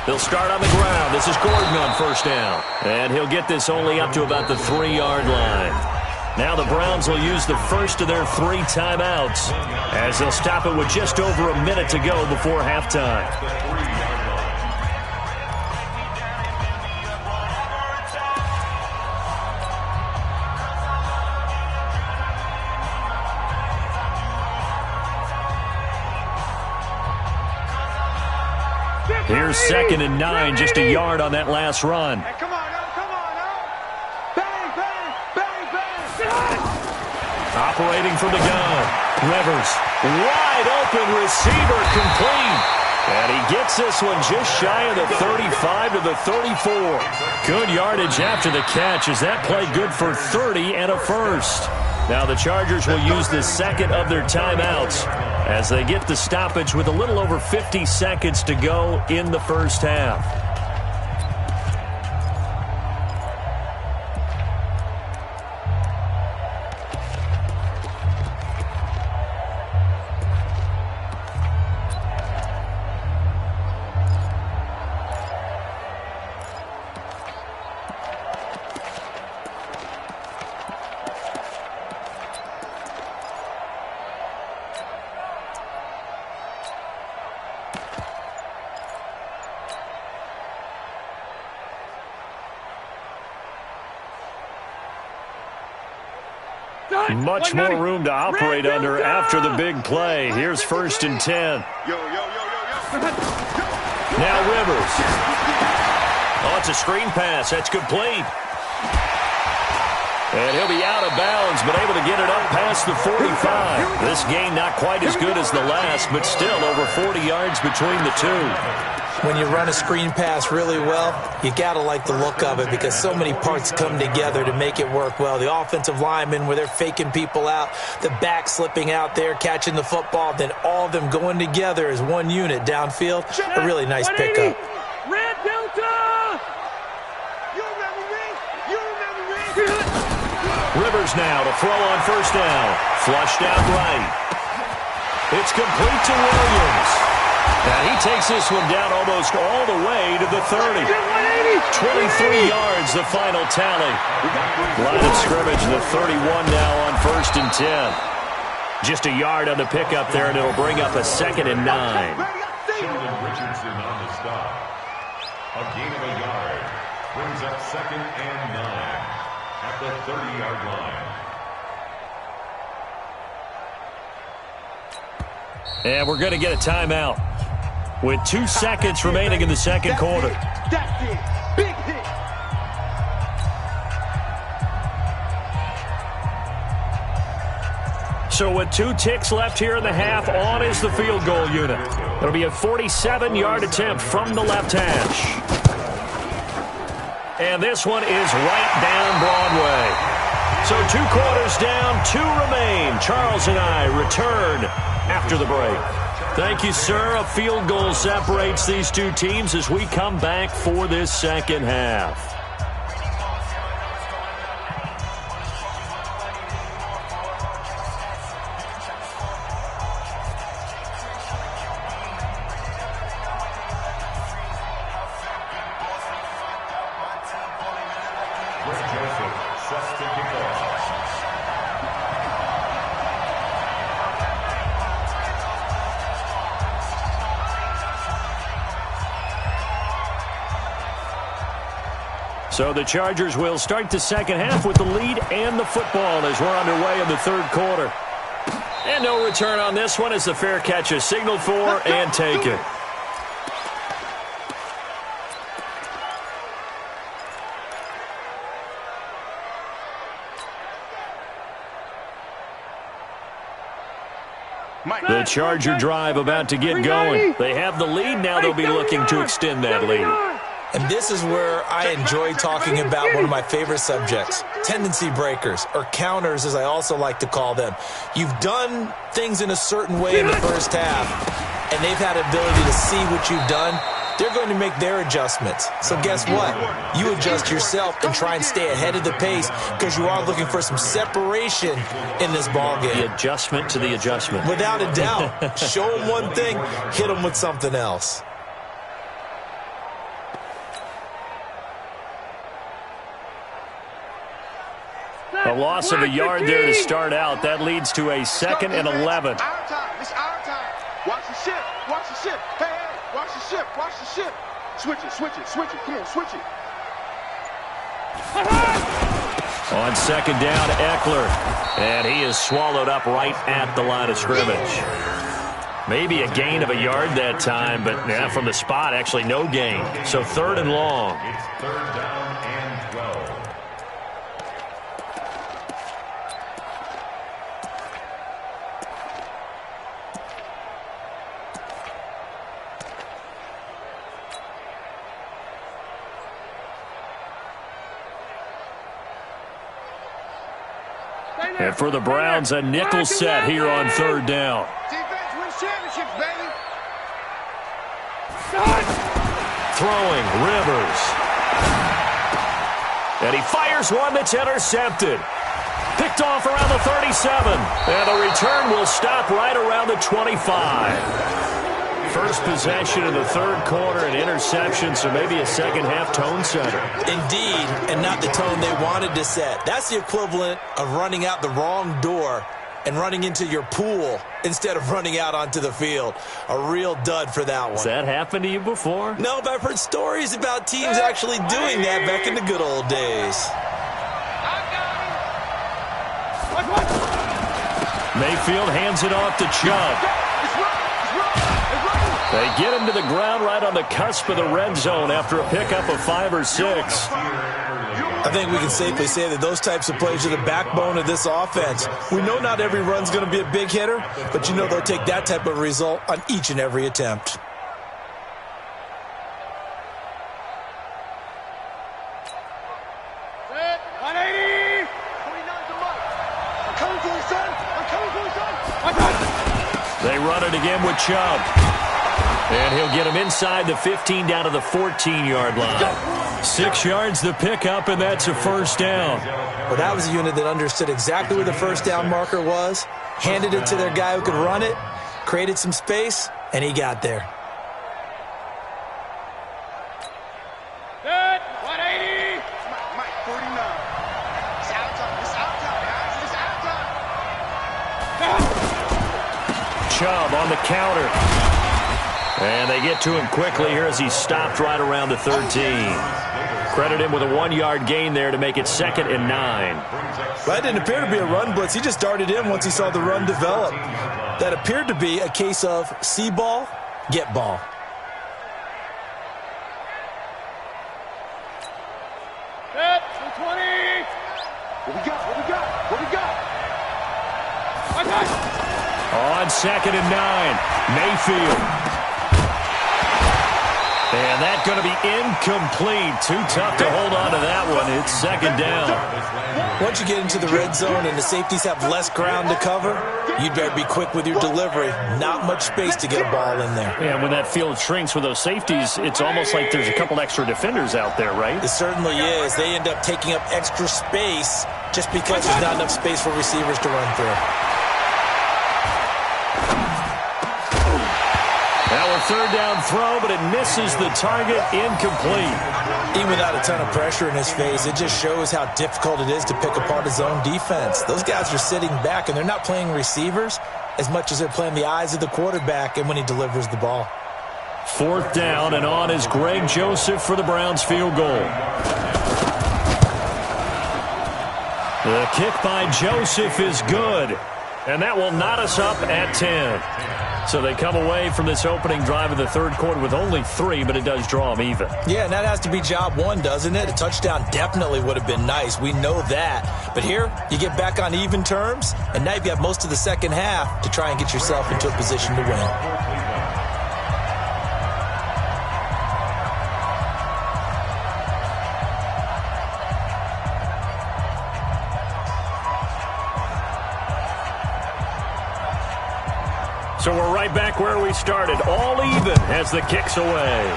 They'll start on the ground. This is Gordon on 1st down. And he'll get this only up to about the 3-yard line. Now the Browns will use the first of their 3 timeouts as they'll stop it with just over a minute to go before halftime. Here's 2nd and 9, just a yard on that last run. Hey, come on now. Bang, bang, bang, bang. Operating from the gun. Rivers, wide open receiver, complete. And he gets this one just shy of the 35 to the 34. Good yardage after the catch as that play good for 30 and a first. Now the Chargers will use the 2nd of their timeouts as they get the stoppage with a little over 50 seconds to go in the first half. Much more room to operate under after the big play. Here's 1st and 10. Now Rivers. Oh, it's a screen pass. That's complete. And he'll be out of bounds, but able to get it up past the 45. This gain not quite as good as the last, but still over 40 yards between the two. When you run a screen pass really well, you got to like the look of it because so many parts come together to make it work well. The offensive linemen, where they're faking people out, the back slipping out there, catching the football, then all of them going together as one unit downfield. A really nice pickup. Red Delta! You remember me? You remember me? Rivers now to throw on 1st down. Flushed out right. It's complete to Williams. And he takes this one down almost all the way to the 30. 23 yards, the final tally. Line of scrimmage, the 31 now on 1st and 10. Just a yard on the pickup there, and it'll bring up a 2nd and 9. Sheldon Richardson on the stop. A gain of a yard. Brings up 2nd and 9 at the 30-yard line. And we're going to get a timeout with 2 seconds remaining in the second quarter. That's it. Big hit. So with 2 ticks left here in the half, on is the field goal unit. It'll be a 47-yard attempt from the left hash. And this one is right down Broadway. So 2 quarters down, 2 remain. Charles and I return after the break. Thank you, sir. A field goal separates these two teams as we come back for this second half. So the Chargers will start the second half with the lead and the football as we're underway in the third quarter. And no return on this one as the fair catch is signaled for and taken. The Charger drive about to get going. They have the lead. Now they'll be looking to extend that lead. And this is where I enjoy talking about one of my favorite subjects, tendency breakers, or counters as I also like to call them. You've done things in a certain way in the first half, and they've had ability to see what you've done. They're going to make their adjustments. So guess what? You adjust yourself and try and stay ahead of the pace because you are looking for some separation in this ballgame. The adjustment to the adjustment. Without a doubt. Show them one thing, hit them with something else. A loss of a yard there to start out. That leads to a 2nd and 11. Our time. It's our time. Watch the ship. Watch the ship. Hey, hey. Watch the ship. Watch the ship. Switch it. Switch it. Switch it. Come on. Switch it. On 2nd down, Eckler. And he is swallowed up right at the line of scrimmage. Maybe a gain of a yard that time, but from the spot, actually no gain. So 3rd and long. It's 3rd down and 12. And for the Browns, a nickel set here on 3rd down. Defense wins championships, baby. Throwing, Rivers. And he fires one that's intercepted. Picked off around the 37. And the return will stop right around the 25. First possession of the third quarter, an interception, so maybe a second half tone setter. Indeed, and not the tone they wanted to set. That's the equivalent of running out the wrong door and running into your pool instead of running out onto the field. A real dud for that one. Has that happened to you before? No, but I've heard stories about teams actually doing that back in the good old days. I got him. Watch. Mayfield hands it off to Chubb. They get him to the ground right on the cusp of the red zone after a pickup of 5 or 6. I think we can safely say that those types of plays are the backbone of this offense. We know not every run's going to be a big hitter, but you know they'll take that type of result on each and every attempt. They run it again with Chubb. And he'll get him inside the 15 down to the 14-yard line. 6 yards the pickup, and that's a first down. Well, that was a unit that understood exactly where the first down marker was, handed it to their guy who could run it, created some space, and he got there. Good. 180. Mike, 49. It's out time. It's out time, guys. It's out time. Chubb on the counter. And they get to him quickly here as he stopped right around the 13. Credit him with a 1-yard gain there to make it 2nd and 9. That didn't appear to be a run blitz. He just darted in once he saw the run develop. That appeared to be a case of see ball, get ball. Good. 220. What we got? What we got? What we got? On 2nd and 9, Mayfield. And that's going to be incomplete. Too tough to hold on to that one. It's 2nd down. Once you get into the red zone and the safeties have less ground to cover, you better be quick with your delivery. Not much space to get a ball in there. Yeah, when that field shrinks with those safeties, it's almost like there's a couple extra defenders out there, right? It certainly is. They end up taking up extra space just because there's not enough space for receivers to run through. Now a 3rd down throw, but it misses the target, incomplete. Even without a ton of pressure in his face, it just shows how difficult it is to pick apart his own defense. Those guys are sitting back, and they're not playing receivers as much as they're playing the eyes of the quarterback and when he delivers the ball. 4th down, and on is Greg Joseph for the Browns field goal. The kick by Joseph is good, and that will knot us up at 10. So they come away from this opening drive of the 3rd quarter with only 3, but it does draw them even. Yeah, and that has to be job 1, doesn't it? A touchdown definitely would have been nice. We know that. But here, you get back on even terms, and now you've got most of the second half to try and get yourself into a position to win. So we're right back where we started, all even as the kick's away.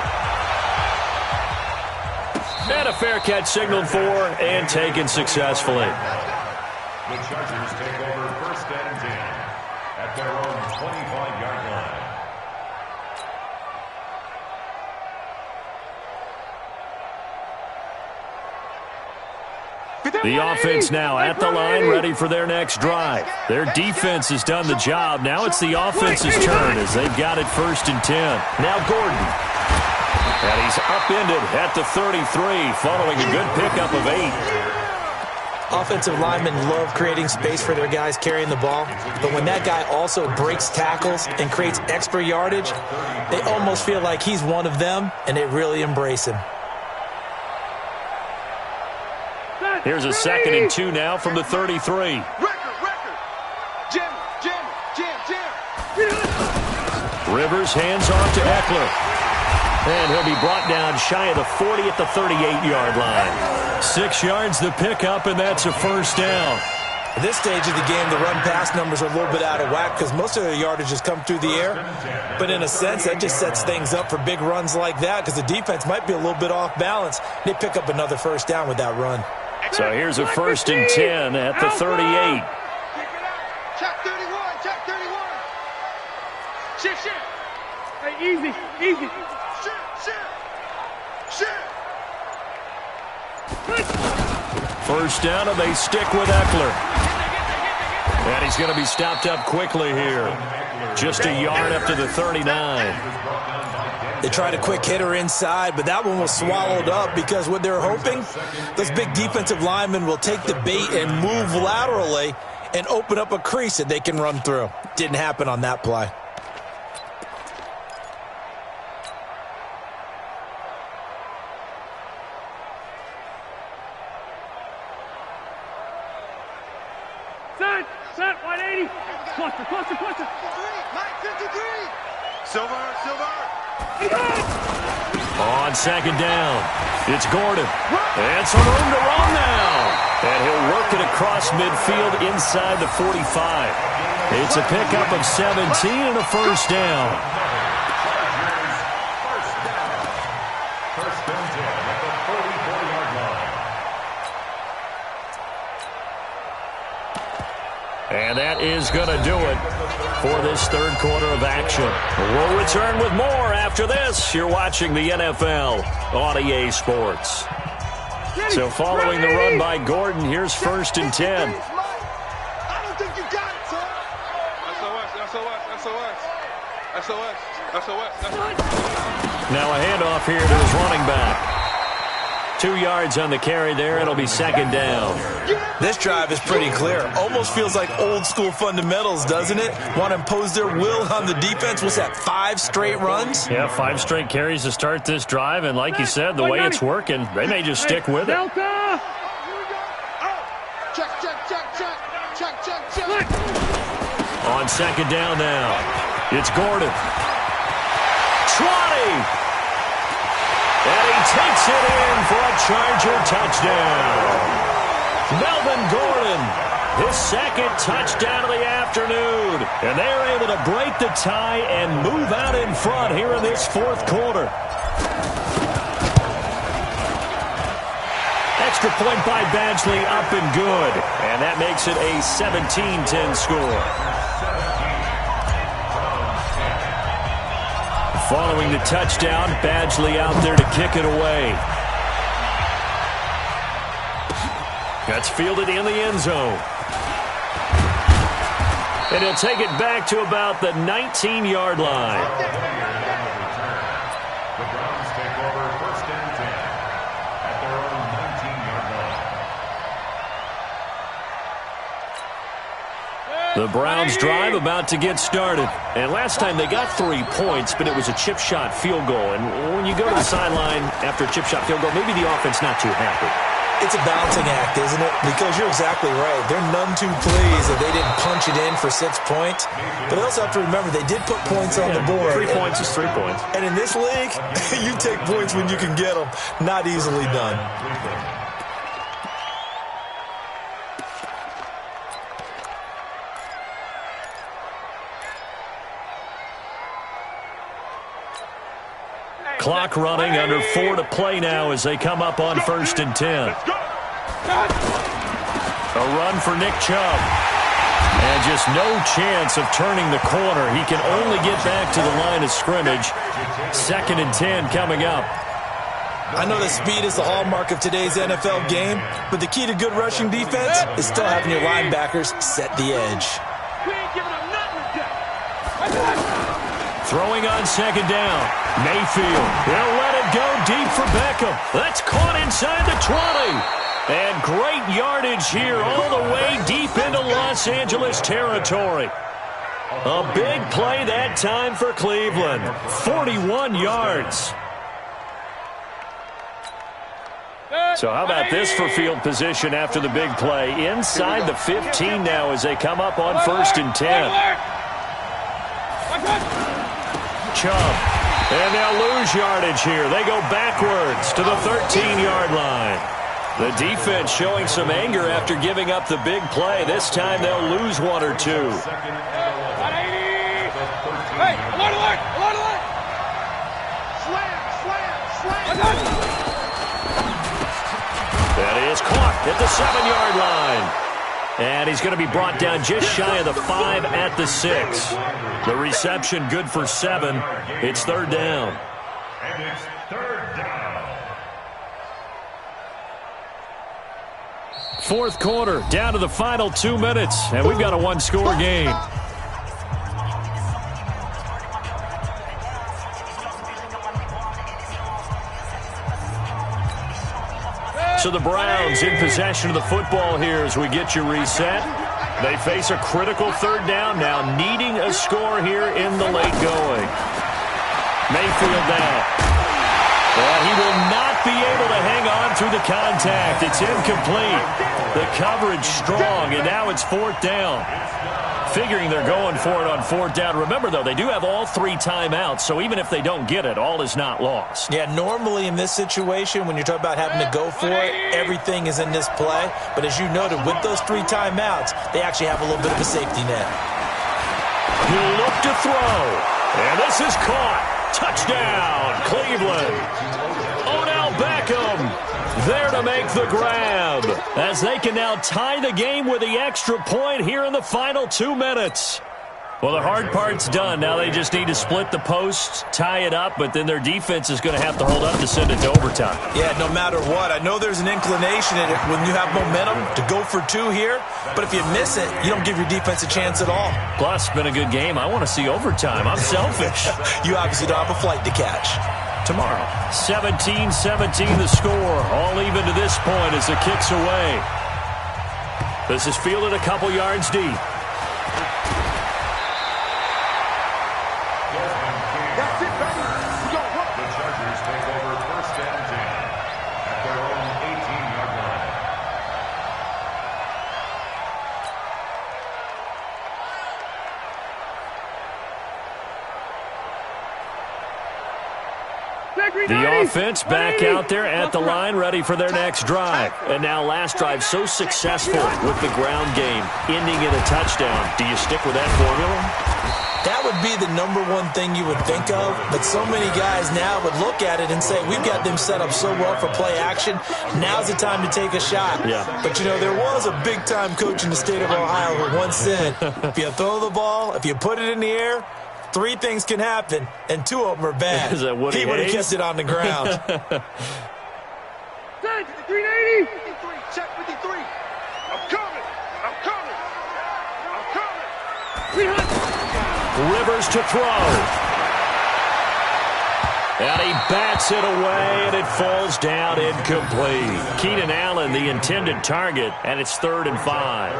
And a fair catch signaled for and taken successfully. The Chargers take over 1st and 10 at their own 25-yard line. The offense now at the line, ready for their next drive. Their defense has done the job. Now it's the offense's turn as they've got it 1st and 10. Now Gordon. And he's upended at the 33 following a good pickup of 8. Offensive linemen love creating space for their guys carrying the ball, but when that guy also breaks tackles and creates extra yardage, they almost feel like he's one of them, and they really embrace him. Here's a 2nd and 2 now from the 33. Record. Jam. Rivers hands off to Eckler. And he'll be brought down shy of the 40 at the 38-yard line. 6 yards the pickup, and that's a first down. At this stage of the game, the run-pass numbers are a little bit out of whack because most of their yardage has come through the air. But in a sense, that just sets things up for big runs like that because the defense might be a little bit off balance. They pick up another first down with that run. So here's a 1st and 10 at the 38. Check 31. Shit. Hey, easy. Shit. First down, and they stick with Eckler. And he's going to be stopped up quickly here. Just a yard up to the 39. They tried a quick hitter inside, but that one was swallowed up because what they're hoping, those big defensive linemen will take the bait and move laterally and open up a crease that they can run through. Didn't happen on that play. Set, 180. Cluster. 953. Silver. On second down, it's Gordon. And some room to run now. And he'll work it across midfield inside the 45. It's a pickup of 17 and a first down. First and 10 at the 44-yard line. And that is going to do it for this third quarter of action. We'll return with more after this. You're watching the NFL on EA Sports. So following the run by Gordon, here's first and 10. I don't think you got it, sir. SOS. Now a handoff here to his running back. 2 yards on the carry there. It'll be second down. This drive is pretty clear. Almost feels like old school fundamentals, doesn't it? Want to impose their will on the defense. What's that, 5 straight runs? Yeah, 5 straight carries to start this drive. And like you said, the way it's working, they may just stick with it. Delta! Check. On second down now, it's Gordon. Trotty! And he takes it in for a Charger touchdown. Melvin Gordon, his second touchdown of the afternoon. And they're able to break the tie and move out in front here in this fourth quarter. Extra point by Badgley, up and good. And that makes it a 17-10 score. Following the touchdown, Badgley out there to kick it away. That's fielded in the end zone. And he'll take it back to about the 19-yard line. The Browns take over first and 10 at their own 19-yard line. The Browns drive about to get started. And last time they got 3 points, but it was a chip shot field goal. And when you go to the sideline after a chip shot field goal, maybe the offense not too happy. It's a balancing act, isn't it? Because you're exactly right. They're none too pleased that they didn't punch it in for 6 points. But they also have to remember they did put points on the board. 3 points is 3 points. And in this league, you take points when you can get them. Not easily done. Clock running, under 4 to play now as they come up on first and 10. A run for Nick Chubb. And just no chance of turning the corner. He can only get back to the line of scrimmage. Second and 10 coming up. I know that speed is the hallmark of today's NFL game, but the key to good rushing defense is still having your linebackers set the edge. We ain't giving up nothing today. Throwing on second down. Mayfield. They'll let it go deep for Beckham. That's caught inside the 20. And great yardage here all the way deep into Los Angeles territory. A big play that time for Cleveland. 41 yards. So how about this for field position after the big play? Inside the 15 now as they come up on first and 10. Chubb. And they'll lose yardage here. They go backwards to the 13-yard line. The defense showing some anger after giving up the big play. This time they'll lose 1 or 2. Hey, alert! Slam! That is caught at the 7-yard line. And he's going to be brought down just shy of the 5 at the 6. The reception good for 7. It's third down. And it's third down. Fourth quarter, down to the final 2 minutes. And we've got a one-score game. So the Browns in possession of the football here as we get you reset. They face a critical third down now, needing a score here in the late going. Mayfield now. Well, he will not be able to hang on through the contact. It's incomplete. The coverage strong, and now it's fourth down. Figuring they're going for it on fourth down. Remember, though, they do have all 3 timeouts, so even if they don't get it, all is not lost. Yeah, normally in this situation, when you're talking about having to go for it, everything is in this play. But as you noted, with those 3 timeouts, they actually have a little bit of a safety net. He'll look to throw, and this is caught. Touchdown, Cleveland. Odell Beckham there to make the grab, as they can now tie the game with the extra point here in the final 2 minutes. Well, the hard part's done. Now they just need to split the posts, tie it up, but then their defense is going to have to hold up to send it to overtime. Yeah, no matter what. I know there's an inclination in it when you have momentum to go for 2 here, but if you miss it, you don't give your defense a chance at all. Plus, it's been a good game. I want to see overtime. I'm selfish. You obviously don't have a flight to catch. Tomorrow, 17-17 the score. All even to this point as the kick's away. This is fielded a couple yards deep. That's it, baby. We got work. The Chargers take over first and 10 at their own 18-yard line. The offense back out there at the line, ready for their next drive. And now last drive so successful with the ground game, ending in a touchdown. Do you stick with that formula? That would be the #1 thing you would think of, but so many guys now would look at it and say, we've got them set up so well for play action, now's the time to take a shot. Yeah. But, you know, there was a big-time coach in the state of Ohio who once said, if you throw the ball, if you put it in the air, 3 things can happen, and 2 of them are bad. Is that Woody He would have Hayes? kept it on the ground. 380. 53. Check 53. I'm coming. I'm coming. I'm coming. Rivers to throw. And he bats it away, and it falls down incomplete. Keenan Allen, the intended target, and it's 3rd and 5.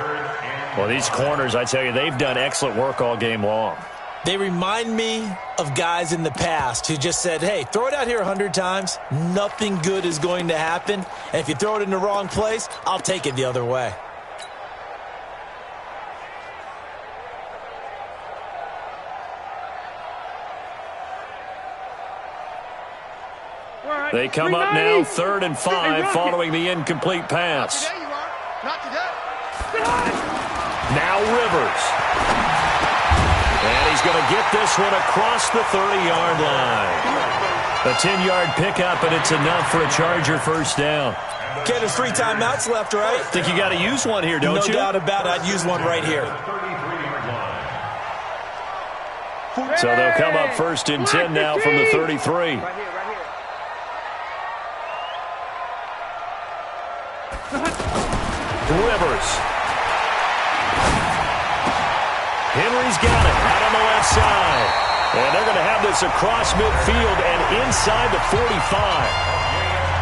Well, these corners, I tell you, they've done excellent work all game long. They remind me of guys in the past who just said, hey, throw it out here 100 times. Nothing good is going to happen. And if you throw it in the wrong place, I'll take it the other way. They come up now 3rd and 5 following the incomplete pass. Not today, you are. Not today. Now Rivers. And he's going to get this one across the 30-yard line. A 10-yard pickup, and it's enough for a Charger first down. Okay, there's 3 timeouts left, right? Think you got to use one here, don't you? No doubt about it. I'd use one right here. So they'll come up 1st and 10 now from the 33. Rivers. Henry's got it out on the left side. And they're going to have this across midfield and inside the 45.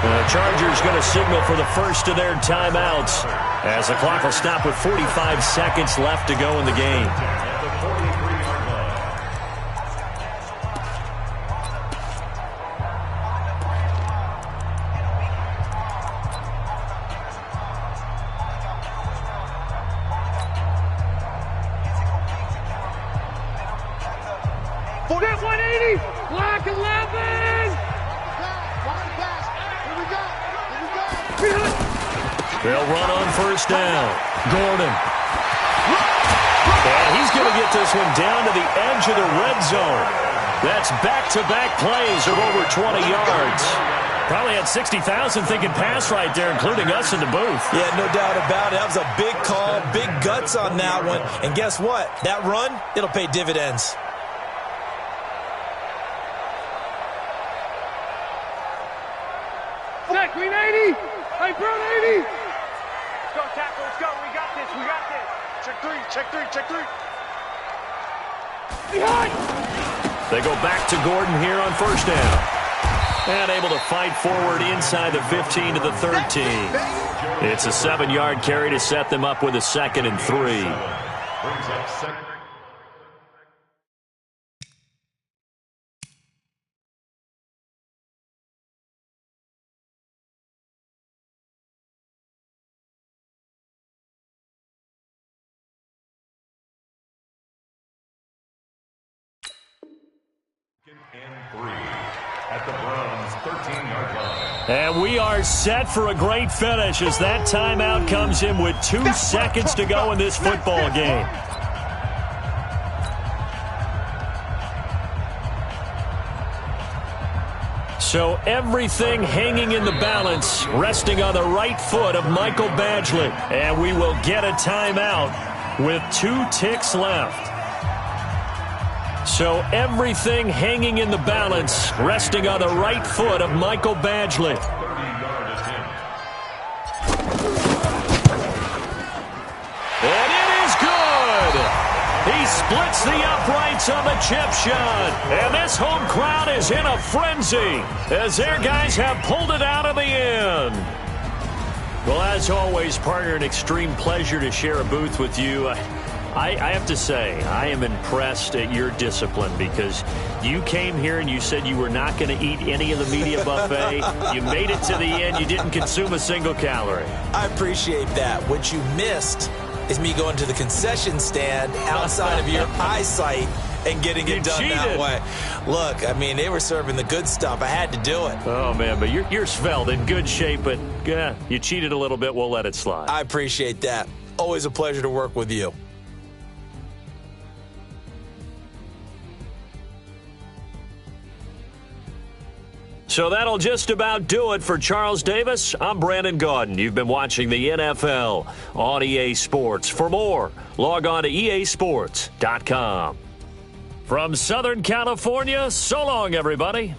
The Chargers going to signal for the first of their timeouts as the clock will stop with 45 seconds left to go in the game. Get 180! Block 11! They'll run on first down. Gordon. And he's going to get this one down to the edge of the red zone. That's back-to-back plays of over 20 yards. Probably had 60,000 thinking pass right there, including us in the booth. Yeah, no doubt about it. That was a big call, big guts on that one. And guess what? That run, it'll pay dividends. Check, green 80! Hey, brown 80! Let's go, tackle, let's go. We got this, we got this. Check 3, check 3, check 3. Behind! They go back to Gordon here on first down. And able to fight forward inside the 15 to the 13. It's a 7-yard carry to set them up with a 2nd and 3. Brings up second. And 3 at the Browns' 13-yard line. And we are set for a great finish as that timeout comes in with 2 seconds to go in this football game. So everything hanging in the balance, resting on the right foot of Michael Badgley. And we will get a timeout with 2 ticks left. So everything hanging in the balance, resting on the right foot of Michael Badgley. 30-yard attempt. And it is good! He splits the uprights on the chip shot. And this home crowd is in a frenzy as their guys have pulled it out of the end. Well, as always, partner, an extreme pleasure to share a booth with you. I have to say, I am impressed at your discipline because you came here and you said you were not going to eat any of the media buffet. You made it to the end. You didn't consume a single calorie. I appreciate that. What you missed is me going to the concession stand outside of your eyesight and getting it done that way. Look, I mean, they were serving the good stuff. I had to do it. Oh, man, but you're svelte, in good shape, but you cheated a little bit. We'll let it slide. I appreciate that. Always a pleasure to work with you. So that'll just about do it for Charles Davis. I'm Brandon Gaudin. You've been watching the NFL on EA Sports. For more, log on to easports.com. From Southern California, so long, everybody.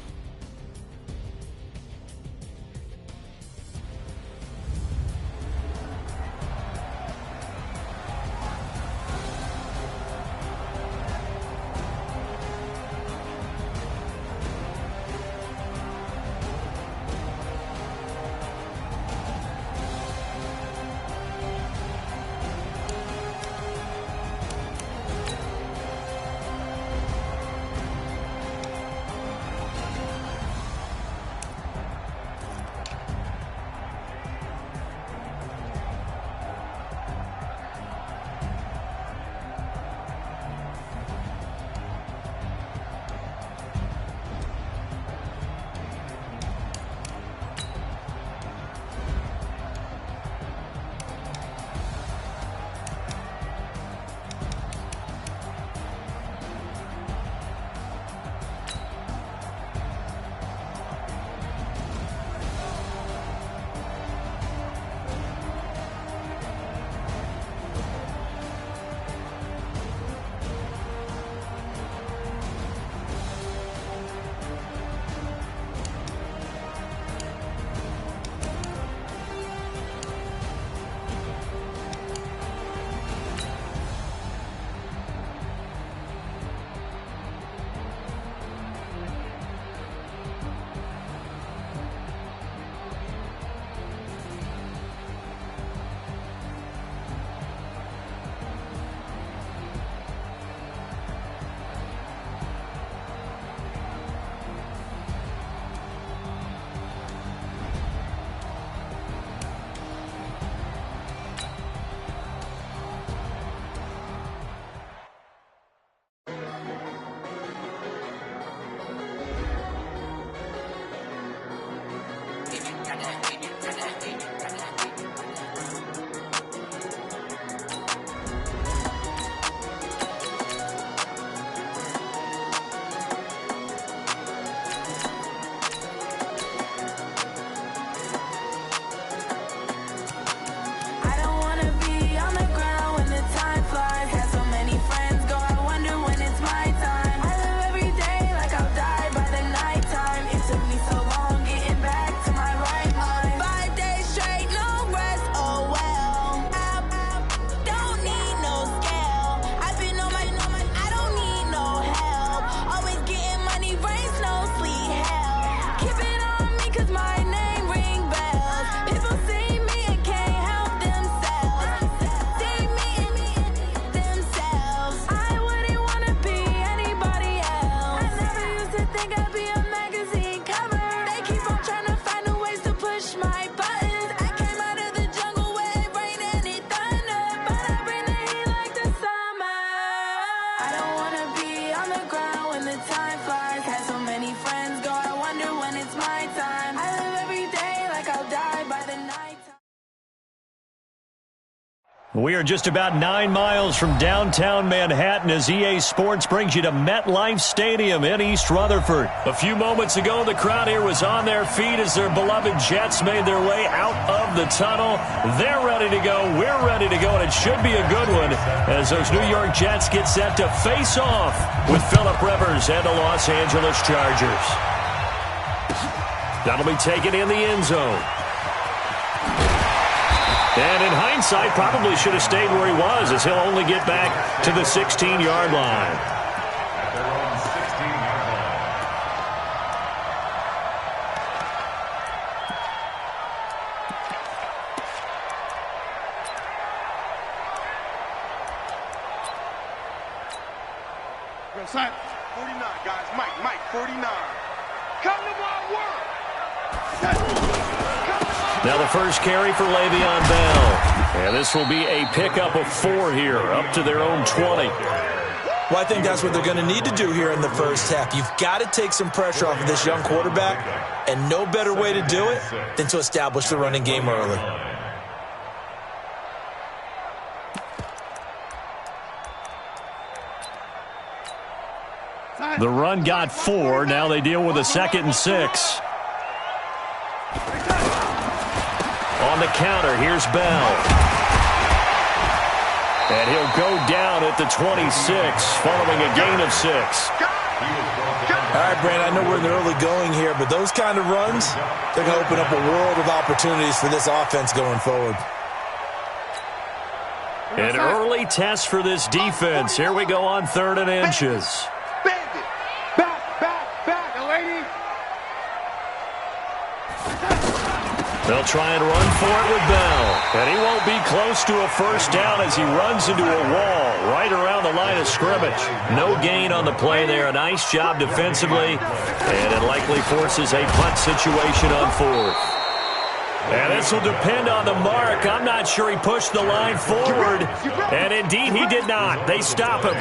We are just about 9 miles from downtown Manhattan as EA Sports brings you to MetLife Stadium in East Rutherford. A few moments ago, the crowd here was on their feet as their beloved Jets made their way out of the tunnel. They're ready to go. We're ready to go, and it should be a good one as those New York Jets get set to face off with Phillip Rivers and the Los Angeles Chargers. That'll be taken in the end zone. And in hindsight, probably should have stayed where he was as he'll only get back to the 16-yard line. At their own 16-yard line. Go side. 49, guys. Mike, 49. Come to my work. Now the first carry for Le'Veon Bell. And this will be a pickup of 4 here, up to their own 20. Well, I think that's what they're going to need to do here in the first half. You've got to take some pressure off of this young quarterback, and no better way to do it than to establish the running game early. The run got 4. Now they deal with a 2nd and 6. On the counter, here's Bell. And he'll go down at the 26, following a gain of 6. All right, Brandon, I know we're in the early going here, but those kind of runs, they're going to open up a world of opportunities for this offense going forward. An early test for this defense. Here we go on 3rd and inches. They'll try and run for it with Bell. And he won't be close to a first down as he runs into a wall right around the line of scrimmage. No gain on the play there. A nice job defensively. And it likely forces a punt situation on 4th. And this will depend on the mark. I'm not sure he pushed the line forward. And indeed, he did not. They stop him.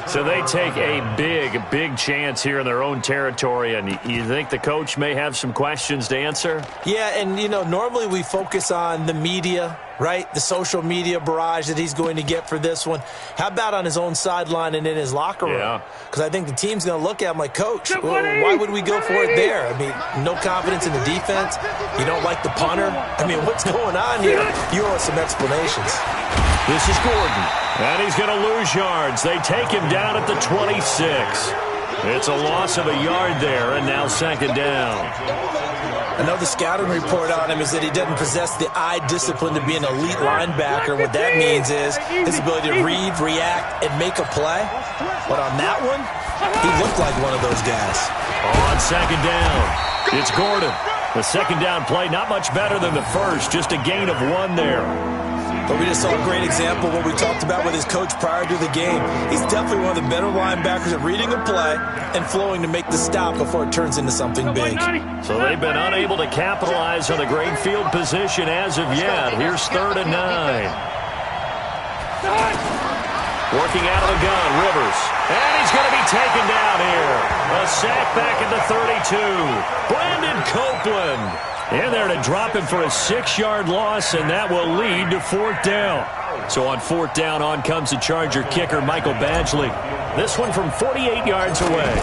So they take a big chance here in their own territory. And you think the coach may have some questions to answer? Yeah, and, you know, normally we focus on the media, right? The social media barrage that he's going to get for this one. How about on his own sideline and in his locker room? Because I think the team's going to look at him like, Coach, why would we go for it there? I mean, no confidence in the defense. You don't like the punter. I mean, what's going on here? You owe us some explanations. This is Gordon, and he's going to lose yards. They take him down at the 26. It's a loss of a yard there, and now 2nd down. Another scouting report on him is that he doesn't possess the eye discipline to be an elite linebacker. What that means is his ability to read, react, and make a play. But on that one, he looked like one of those guys. On 2nd down, it's Gordon. The 2nd down play, not much better than the first, just a gain of 1 there. But we just saw a great example of what we talked about with his coach prior to the game. He's definitely one of the better linebackers at reading a play and flowing to make the stop before it turns into something big. So they've been unable to capitalize on the great field position as of yet. Here's 3rd and 9. Working out of the gun, Rivers. And he's going to be taken down here. A sack back at the 32. Brandon Copeland in there to drop him for a 6-yard loss, and that will lead to 4th down. So on 4th down, on comes the Charger kicker, Michael Badgley. This one from 48 yards away.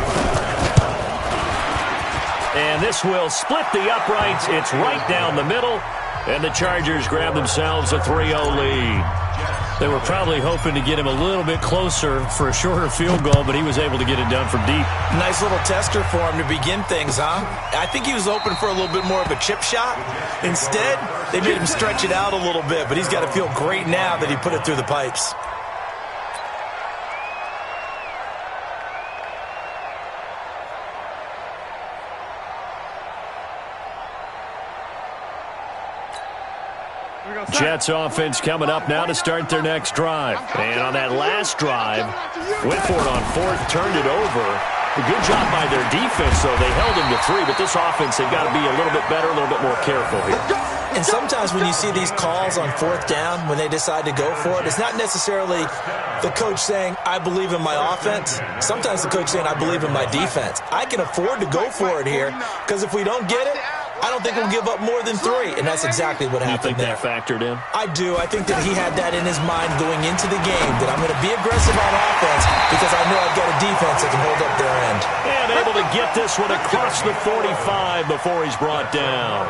And this will split the uprights. It's right down the middle, and the Chargers grab themselves a 3-0 lead. They were probably hoping to get him a little bit closer for a shorter field goal, but he was able to get it done from deep. Nice little tester for him to begin things, huh? I think he was open for a little bit more of a chip shot. Instead, they made him stretch it out a little bit, but he's got to feel great now that he put it through the pipes. Jets offense coming up now to start their next drive. And on that last drive, went for it on 4th, turned it over. A good job by their defense, though. They held him to 3, but this offense, they've got to be a little bit better, a little bit more careful here. And sometimes when you see these calls on 4th down, when they decide to go for it, it's not necessarily the coach saying, I believe in my offense. Sometimes the coach saying, I believe in my defense. I can afford to go for it here, because if we don't get it, I don't think we'll give up more than 3, and that's exactly what happened there. You think that factored in? I do. I think that he had that in his mind going into the game, that I'm going to be aggressive on offense because I know I've got a defense that can hold up their end. And able to get this one across the 45 before he's brought down.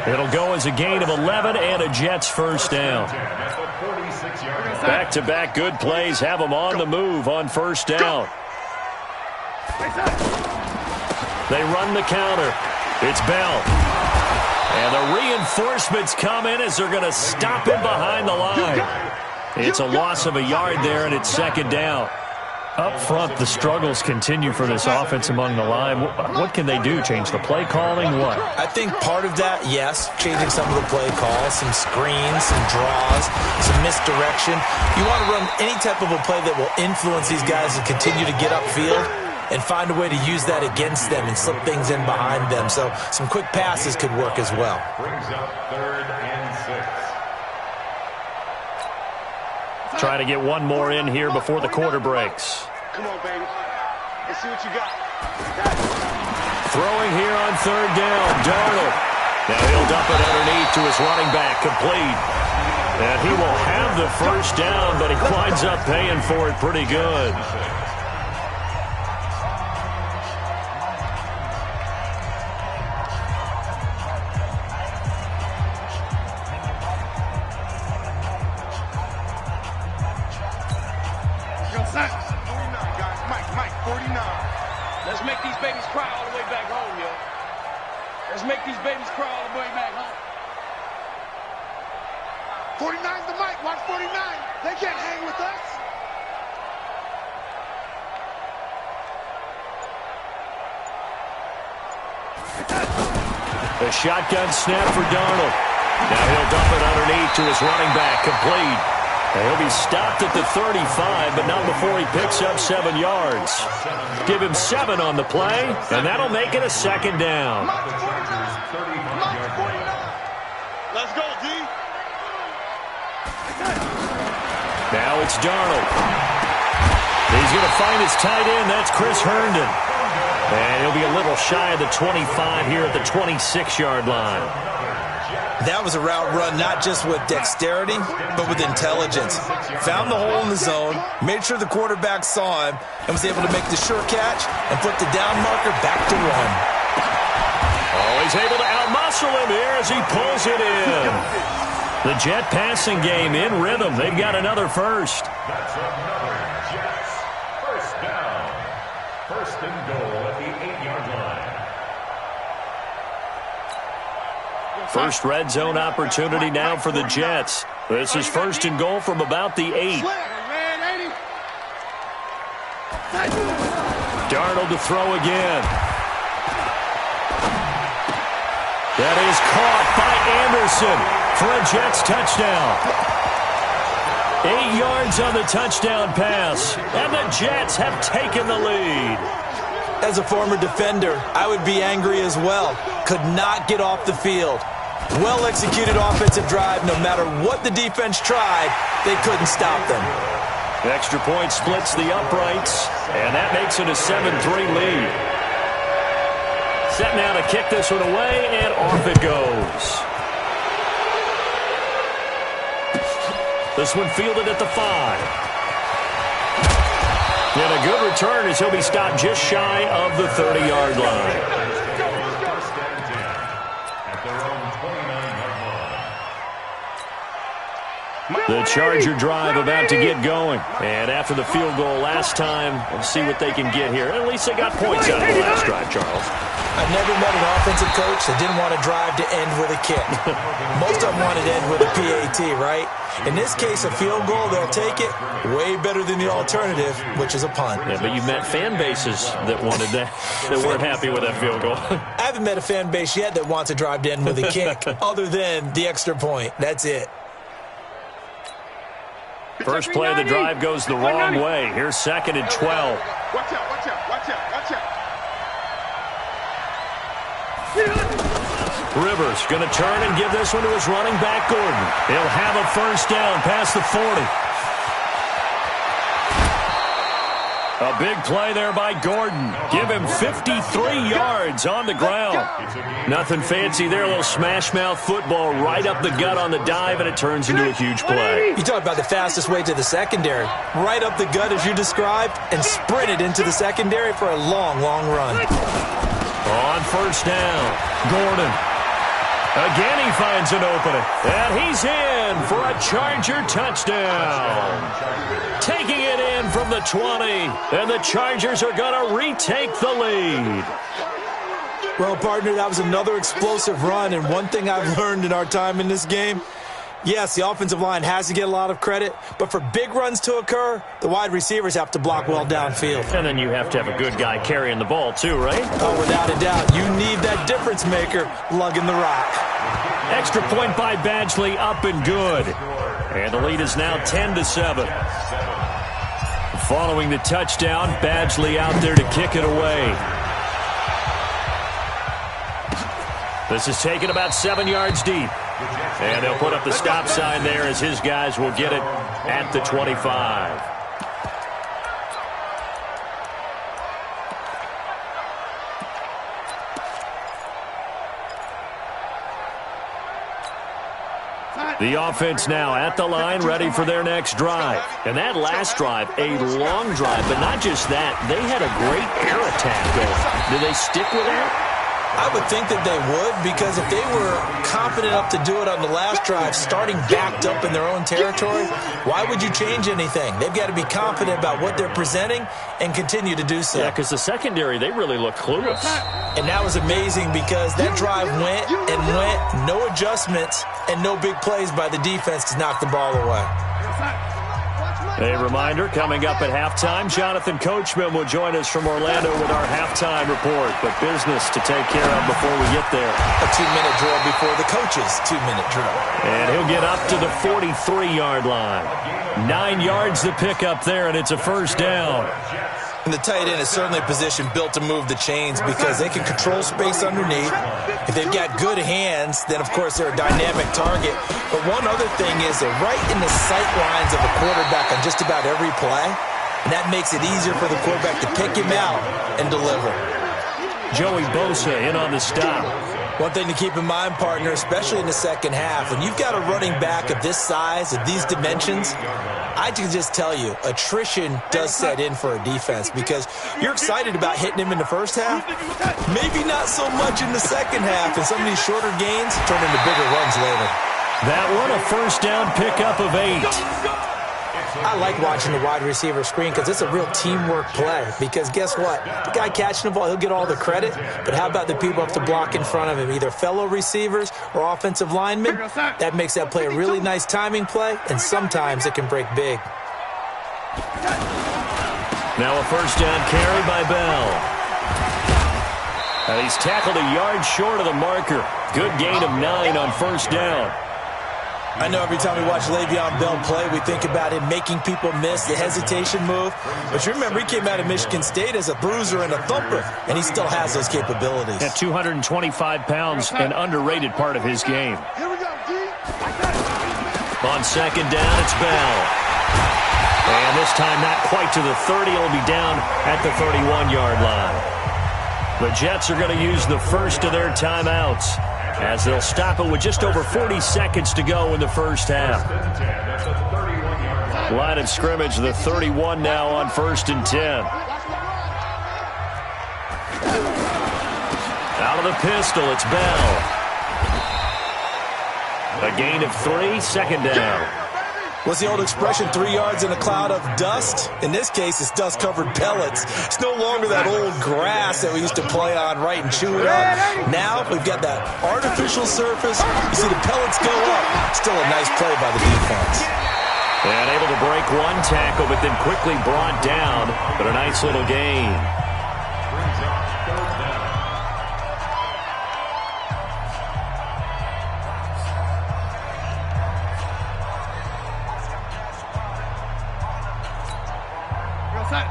It'll go as a gain of 11 and a Jets first down. Back-to-back good plays have them on the move on first down. They run the counter. It's Bell. And the reinforcements come in as they're going to stop him behind the line. It's a loss of a yard there, and it's second down. Up front, the struggles continue for this offense among the line. What can they do? Change the play calling? What? I think part of that, yes, changing some of the play calls, some screens, some draws, some misdirection. You want to run any type of a play that will influence these guys and continue to get upfield and find a way to use that against them and slip things in behind them. So some quick passes could work as well. Brings up 3rd and 6. Trying to get one more in here before the quarter breaks. Come on, baby. Let's see what you got. Throwing here on 3rd down, Darnold. Now he'll dump it underneath to his running back, complete. And he will have the first down, but he winds up paying for it pretty good. Mike, 49. Let's make these babies cry all the way back home, yo. Let's make these babies cry all the way back home. 49's the mic. Watch 49. They can't hang with us. A shotgun snap for Darnold. Now he'll dump it underneath to his running back, complete. And he'll be stopped at the 35, but not before he picks up 7 yards. Give him 7 on the play, and that'll make it a second down. Let's go, D. Now it's Darnold. He's going to find his tight end. That's Chris Herndon. And he'll be a little shy of the 25 here at the 26-yard line. That was a route run not just with dexterity, but with intelligence. Found the hole in the zone, made sure the quarterback saw him, and was able to make the sure catch and put the down marker back to 1. Oh, he's able to outmuscle him here as he pulls it in. The Jet passing game in rhythm. They've got another first. That's another Jets first down. First and goal at the 8-yard line. First red zone opportunity now for the Jets. This is first and goal from about the 8. Darnold to throw again. That is caught by Anderson for a Jets touchdown. 8 yards on the touchdown pass, and the Jets have taken the lead. As a former defender, I would be angry as well. Could not get off the field. Well-executed offensive drive. No matter what the defense tried, they couldn't stop them. Extra point splits the uprights, and that makes it a 7-3 lead. Set now to kick this one away, and off it goes. This one fielded at the 5. And a good return as he'll be stopped just shy of the 30-yard line. The Charger drive about to get going. And after the field goal last time, we'll see what they can get here. At least they got points out of the last drive, Charles. I've never met an offensive coach that didn't want to drive to end with a kick. Most of them wanted to end with a PAT, right? In this case, a field goal, they'll take it. Way better than the alternative, which is a punt. Yeah, but you met fan bases that wanted that, that weren't happy with that field goal. I haven't met a fan base yet that wants to drive to end with a kick, other than the extra point. That's it. First play of the drive goes the wrong way. Here's second and 12. Watch out, watch out, watch out, watch out. Rivers going to turn and give this one to his running back, Gordon. He'll have a first down past the 40. A big play there by Gordon. Give him 53 yards on the ground. Nothing fancy there. A little smash-mouth football right up the gut on the dive, and it turns into a huge play. You talk about the fastest way to the secondary. Right up the gut as you described, and sprinted into the secondary for a long, long run. On first down, Gordon. Again he finds an opening. And he's in for a Charger touchdown. Taking it in from the 20. And the Chargers are going to retake the lead. Well, partner, that was another explosive run. And one thing I've learned in our time in this game, yes, the offensive line has to get a lot of credit, but for big runs to occur, the wide receivers have to block well downfield. And then you have to have a good guy carrying the ball too, right? Oh, without a doubt. You need that difference maker lugging the rock. Extra point by Badgley, up and good. And the lead is now 10-7. Following the touchdown, Badgley out there to kick it away. This is taken about 7 yards deep. And they'll put up the stop sign there as his guys will get it at the 25. The offense now at the line, ready for their next drive. And that last drive, a long drive, but not just that. They had a great air attack going. Do they stick with that? I would think that they would, because if they were confident enough to do it on the last drive, starting backed up in their own territory, why would you change anything? They've got to be confident about what they're presenting and continue to do so. Yeah, because the secondary, they really look clueless. And that was amazing because that drive went and went, no adjustments, and no big plays by the defense to knock the ball away. A reminder, coming up at halftime, Jonathan Coachman will join us from Orlando with our halftime report. But business to take care of before we get there. A 2-minute drill before the coach's 2-minute drill. And he'll get up to the 43-yard line. 9 yards to pick up there, and it's a first down. And the tight end is certainly a position built to move the chains because they can control space underneath. If they've got good hands, then, of course, they're a dynamic target. But one other thing is they're right in the sight lines of a quarterback on just about every play. And that makes it easier for the quarterback to pick him out and deliver. Joey Bosa in on the stop. One thing to keep in mind, partner, especially in the second half, when you've got a running back of this size, of these dimensions, I can just tell you, attrition does set in for a defense because you're excited about hitting him in the first half. Maybe not so much in the second half, and some of these shorter gains turn into bigger runs later. That one, a first down pickup of 8. I like watching the wide receiver screen because it's a real teamwork play. Because guess what? The guy catching the ball, he'll get all the credit. But how about the people up to block in front of him, either fellow receivers or offensive linemen? That makes that play a really nice timing play, and sometimes it can break big. Now a first down carry by Bell. And he's tackled a yard short of the marker. Good gain of 9 on first down. I know every time we watch Le'Veon Bell play, we think about him making people miss the hesitation move. But you remember, he came out of Michigan State as a bruiser and a thumper, and he still has those capabilities. At 225 pounds, an underrated part of his game. Here we go, D. On second down, it's Bell. And this time not quite to the 30. It'll be down at the 31-yard line. The Jets are going to use the first of their timeouts, as they'll stop it with just over 40 seconds to go in the first half. Line of scrimmage, the 31 now on 1st and 10. Out of the pistol, it's Bell. A gain of 3, second down. What's the old expression, 3 yards in a cloud of dust? In this case, it's dust-covered pellets. It's no longer that old grass that we used to play on, right, and chew it on. Now, we've got that artificial surface. You see the pellets go up. Still a nice play by the defense. And able to break one tackle, but then quickly brought down. But a nice little gain.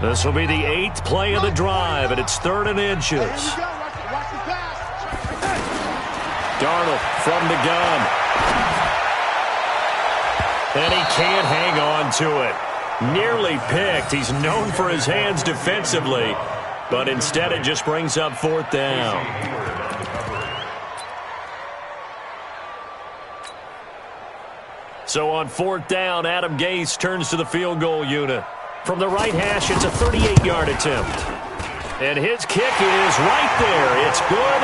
This will be the 8th play of the drive, and it's 3rd and inches. Darnold from the gun. And he can't hang on to it. Nearly picked. He's known for his hands defensively, but instead it just brings up 4th down. So on 4th down, Adam Gase turns to the field goal unit. From the right hash, it's a 38-yard attempt. And his kick is right there. It's good,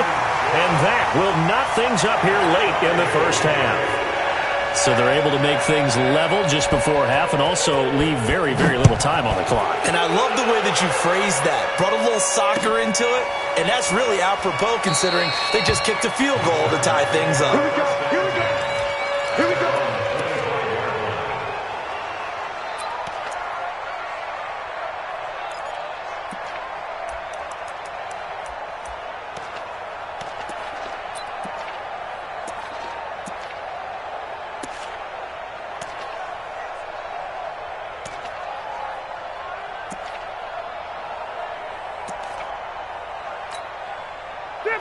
and that will knot things up here late in the first half. So they're able to make things level just before half and also leave very, very little time on the clock. And I love the way that you phrased that. Brought a little soccer into it, and that's really apropos considering they just kicked a field goal to tie things up. Here we go. Here we go. Here we go.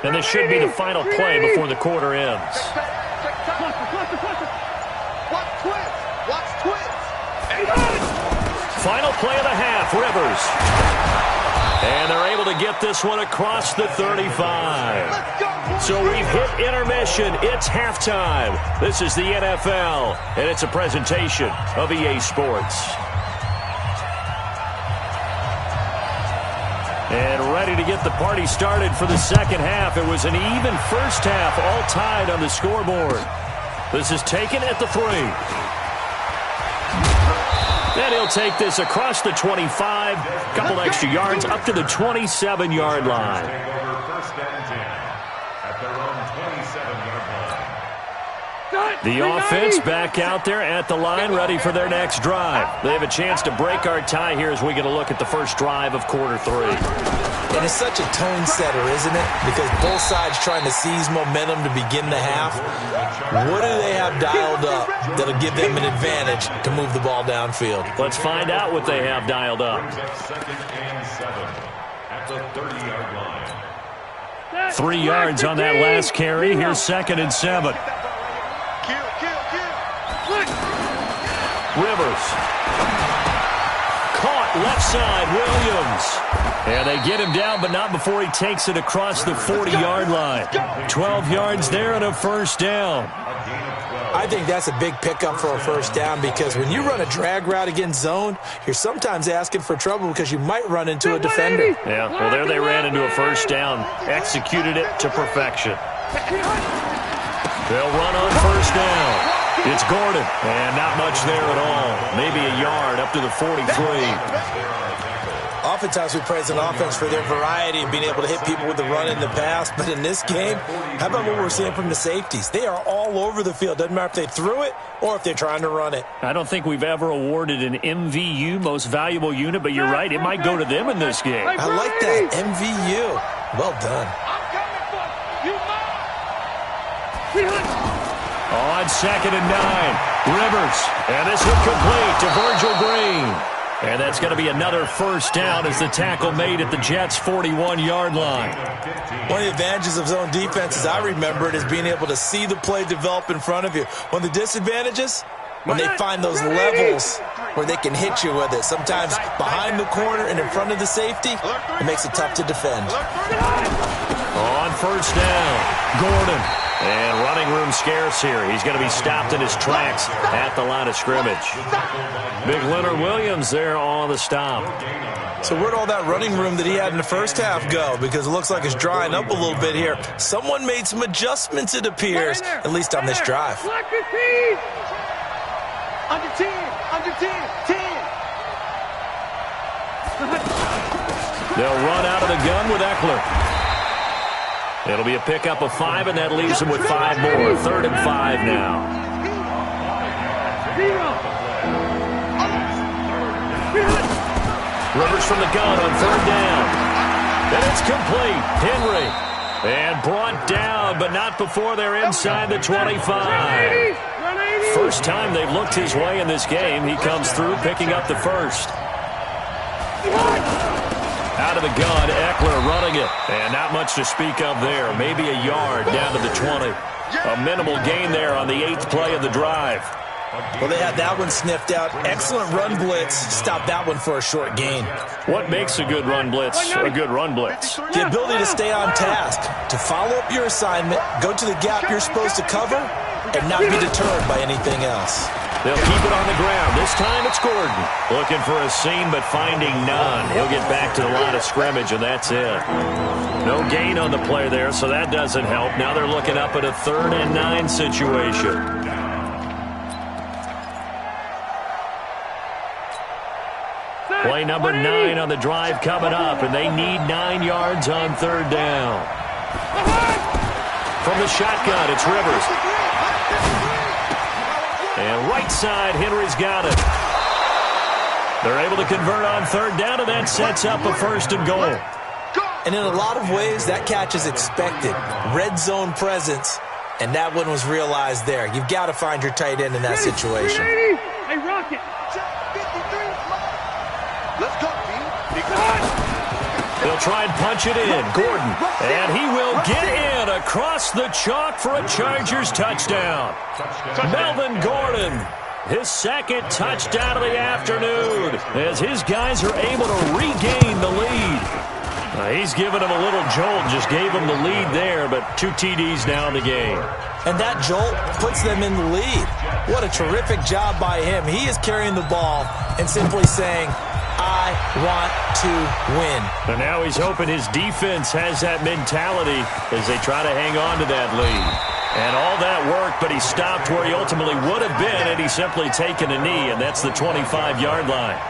And this should be the final play before the quarter ends. Watch twist. Watch twist. Final play of the half, Rivers. And they're able to get this one across the 35. So we've hit intermission. It's halftime. This is the NFL, and it's a presentation of EA Sports. And ready to get the party started for the second half. It was an even first half, all tied on the scoreboard. This is taken at the 3. And he'll take this across the 25, couple extra yards up to the 27-yard line. First and 10 at their own 27-yard line. The offense back out there at the line, ready for their next drive. They have a chance to break our tie here as we get a look at the first drive of quarter 3. And it's such a tone setter, isn't it? Because both sides trying to seize momentum to begin the half. What do they have dialed up that'll give them an advantage to move the ball downfield? Let's find out what they have dialed up. Second and 7 at the 30-yard line. 3 yards on that last carry. Here's 2nd and 7. Rivers. Caught left side, Williams. And they get him down, but not before he takes it across the 40-yard line. 12 yards there and a first down. I think that's a big pickup for a first down because when you run a drag route against zone, you're sometimes asking for trouble because you might run into a defender. Yeah, well, there they ran into a first down. Executed it to perfection. They'll run on first down. It's Gordon, and not much there at all. Maybe a yard up to the 43. Oftentimes we praise an offense for their variety of being able to hit people with the run in the pass, but in this game, how about what we're seeing from the safeties? They are all over the field. Doesn't matter if they threw it or if they're trying to run it. I don't think we've ever awarded an MVU, most valuable unit, but you're right, it might go to them in this game. I like that, MVU. Well done. On 2nd and 9, Rivers, and this one complete to Virgil Green. And that's going to be another first down as the tackle made at the Jets' 41-yard line. One of the advantages of zone defense, as I remember it, is being able to see the play develop in front of you. One of the disadvantages, when they find those levels where they can hit you with it. Sometimes behind the corner and in front of the safety, it makes it tough to defend. On first down, Gordon. And running room scarce here. He's going to be stopped in his tracks at the line of scrimmage. Big Leonard Williams there on the stop. So where'd all that running room that he had in the first half go? Because it looks like it's drying up a little bit here. Someone made some adjustments, it appears, at least on this drive. Under 10, under 10, 10. They'll run out of the gun with Eckler. It'll be a pickup of 5, and that leaves them with 5 more. 3rd and 5 now. Rivers from the gun on 3rd down. And it's complete. Henry. And brought down, but not before they're inside the 25. First time they've looked his way in this game. He comes through picking up the first. Out of the gun, Eckler running it. And not much to speak of there. Maybe a yard down to the 20. A minimal gain there on the 8th play of the drive. Well, they had that one sniffed out. Excellent run blitz. Stop that one for a short gain. What makes a good run blitz a good run blitz? The ability to stay on task, to follow up your assignment, go to the gap you're supposed to cover, and not be deterred by anything else. They'll keep it on the ground. This time it's Gordon. Looking for a seam, but finding none. He'll get back to the line of scrimmage, and that's it. No gain on the play there, so that doesn't help. Now they're looking up at a 3rd and 9 situation. Play number 9 on the drive coming up, and they need 9 yards on 3rd down. From the shotgun, it's Rivers. And right side, Henry's got it. They're able to convert on 3rd down, and that sets up a 1st and goal. And in a lot of ways, that catch is expected. Red zone presence, and that one was realized there. You've got to find your tight end in that situation. Hey, Rocket. Let's go, They'll try and punch it in. Gordon. And he will get in across the chalk for a Chargers touchdown. Melvin Gordon, his 2nd touchdown of the afternoon, as his guys are able to regain the lead. He's given him a little jolt, just gave him the lead there, but 2 TDs now in the game. And that jolt puts them in the lead. What a terrific job by him. He is carrying the ball and simply saying, I want to win. And now he's hoping his defense has that mentality as they try to hang on to that lead. And all that worked, but he stopped where he ultimately would have been, and he's simply taken a knee, and that's the 25-yard line.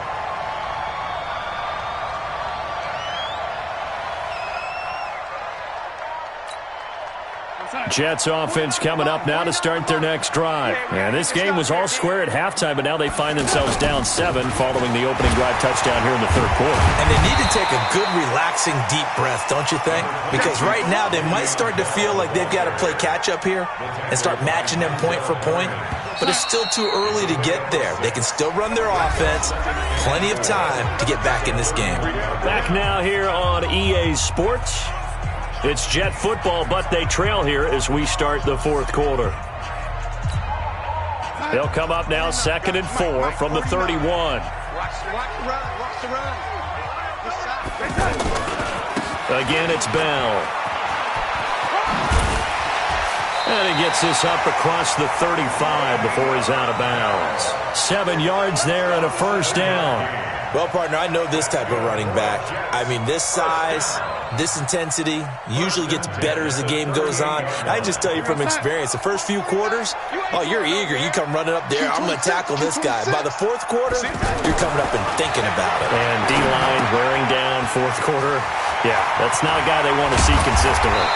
Jets offense coming up now to start their next drive. And this game was all square at halftime, but now they find themselves down 7 following the opening drive touchdown here in the 3rd quarter. And they need to take a good, relaxing, deep breath, don't you think? Because right now they might start to feel like they've got to play catch-up here and start matching them point for point. But it's still too early to get there. They can still run their offense. Plenty of time to get back in this game. Back now here on EA Sports. It's Jet football, but they trail here as we start the 4th quarter. They'll come up now 2nd and 4 from the 31. Watch the run. Again, it's Bell. And he gets this up across the 35 before he's out of bounds. 7 yards there and a 1st down. Well, partner, I know this type of running back. I mean, this size, this intensity usually gets better as the game goes on. I just tell you from experience, the first few quarters, oh, you're eager. You come running up there, I'm going to tackle this guy. By the 4th quarter, you're coming up and thinking about it. And D-line wearing down 4th quarter. Yeah, that's not a guy they want to see consistently.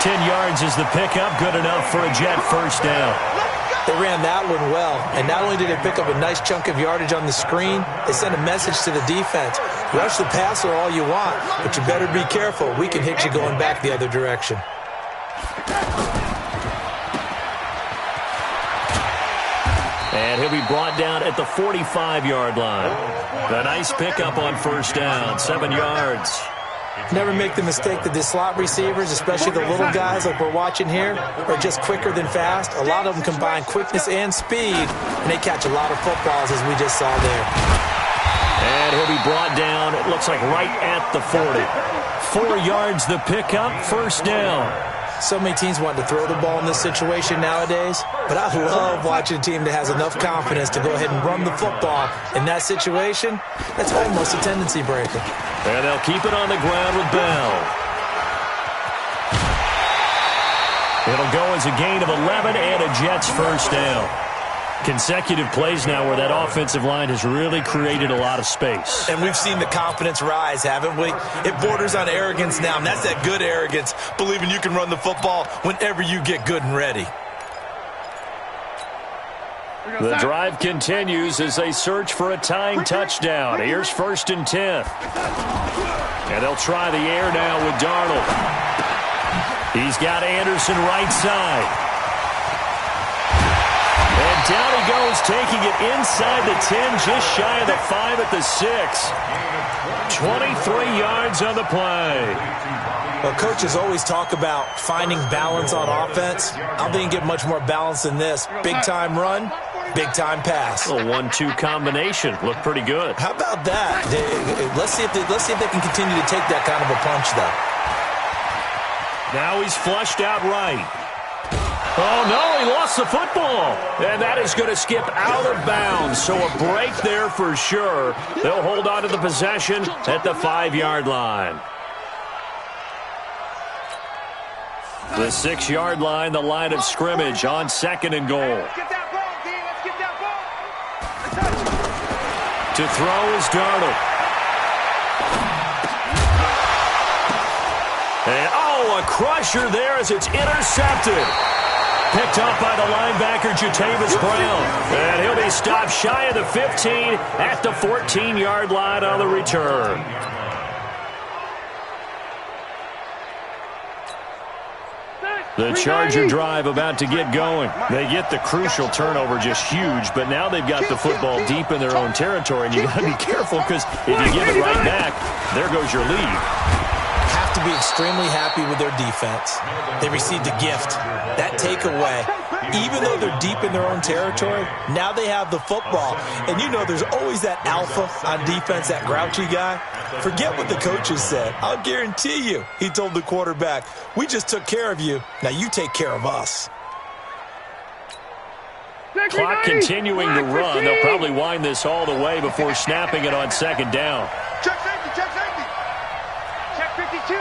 10 yards is the pickup, good enough for a Jet 1st down. They ran that one well, and not only did they pick up a nice chunk of yardage on the screen, they sent a message to the defense. Rush the passer all you want, but you better be careful. We can hit you going back the other direction. And he'll be brought down at the 45-yard line. A nice pickup on 1st down, 7 yards. Never make the mistake that the slot receivers, especially the little guys like we're watching here, are just quicker than fast. A lot of them combine quickness and speed, and they catch a lot of footballs, as we just saw there. And he'll be brought down, it looks like right at the 40. 4 yards the pickup, 1st down. So many teams want to throw the ball in this situation nowadays, but I love watching a team that has enough confidence to go ahead and run the football. In that situation, that's almost a tendency breaker. And they'll keep it on the ground with Bell. It'll go as a gain of 11 and a Jets 1st down. Consecutive plays now where that offensive line has really created a lot of space. And we've seen the confidence rise, haven't we? It borders on arrogance now, and that's that good arrogance, believing you can run the football whenever you get good and ready. The drive continues as they search for a tying touchdown. Here's 1st and 10. And they'll try the air now with Darnold. He's got Anderson right side. And down he goes, taking it inside the 10, just shy of the 5 at the 6. 23 yards on the play. Well, coaches always talk about finding balance on offense. I don't think you get much more balance than this. Big-time run, Big-time pass. A 1-2 combination. Looked pretty good. How about that? Let's see if they can continue to take that kind of a punch, though. Now he's flushed out right. Oh, no, he lost the football. And that is going to skip out of bounds. So a break there for sure. They'll hold on to the possession at the 5-yard line. The 6-yard line, the line of scrimmage on 2nd and goal. Let's get that ball, D. Let's get that ball. To throw is Darnold. And, a crusher there as it's intercepted. Picked up by the linebacker, Jatavis Brown. And he'll be stopped shy of the 15 at the 14-yard line on the return. The Charger drive about to get going. They get the crucial turnover, just huge, but now they've got the football deep in their own territory, and you got to be careful because if you give it right back, there goes your lead. Have to be extremely happy with their defense. They received a gift. That takeaway, even though they're deep in their own territory, now they have the football. And you know there's always that alpha on defense, that grouchy guy. Forget what the coaches said. I'll guarantee you, he told the quarterback, we just took care of you. Now you take care of us. Clock continuing to run. They'll probably wind this all the way before snapping it on 2nd down. Check safety, check safety. Check 52.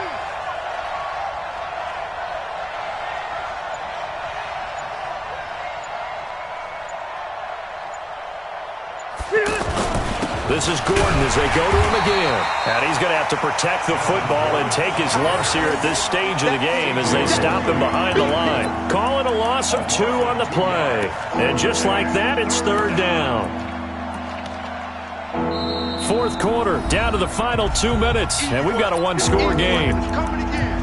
This is Gordon as they go to him again. And he's going to have to protect the football and take his lumps here at this stage of the game as they stop him behind the line. Calling a loss of 2 on the play. And just like that, it's 3rd down. 4th quarter, down to the final 2 minutes. And we've got a 1-score game. Coming again.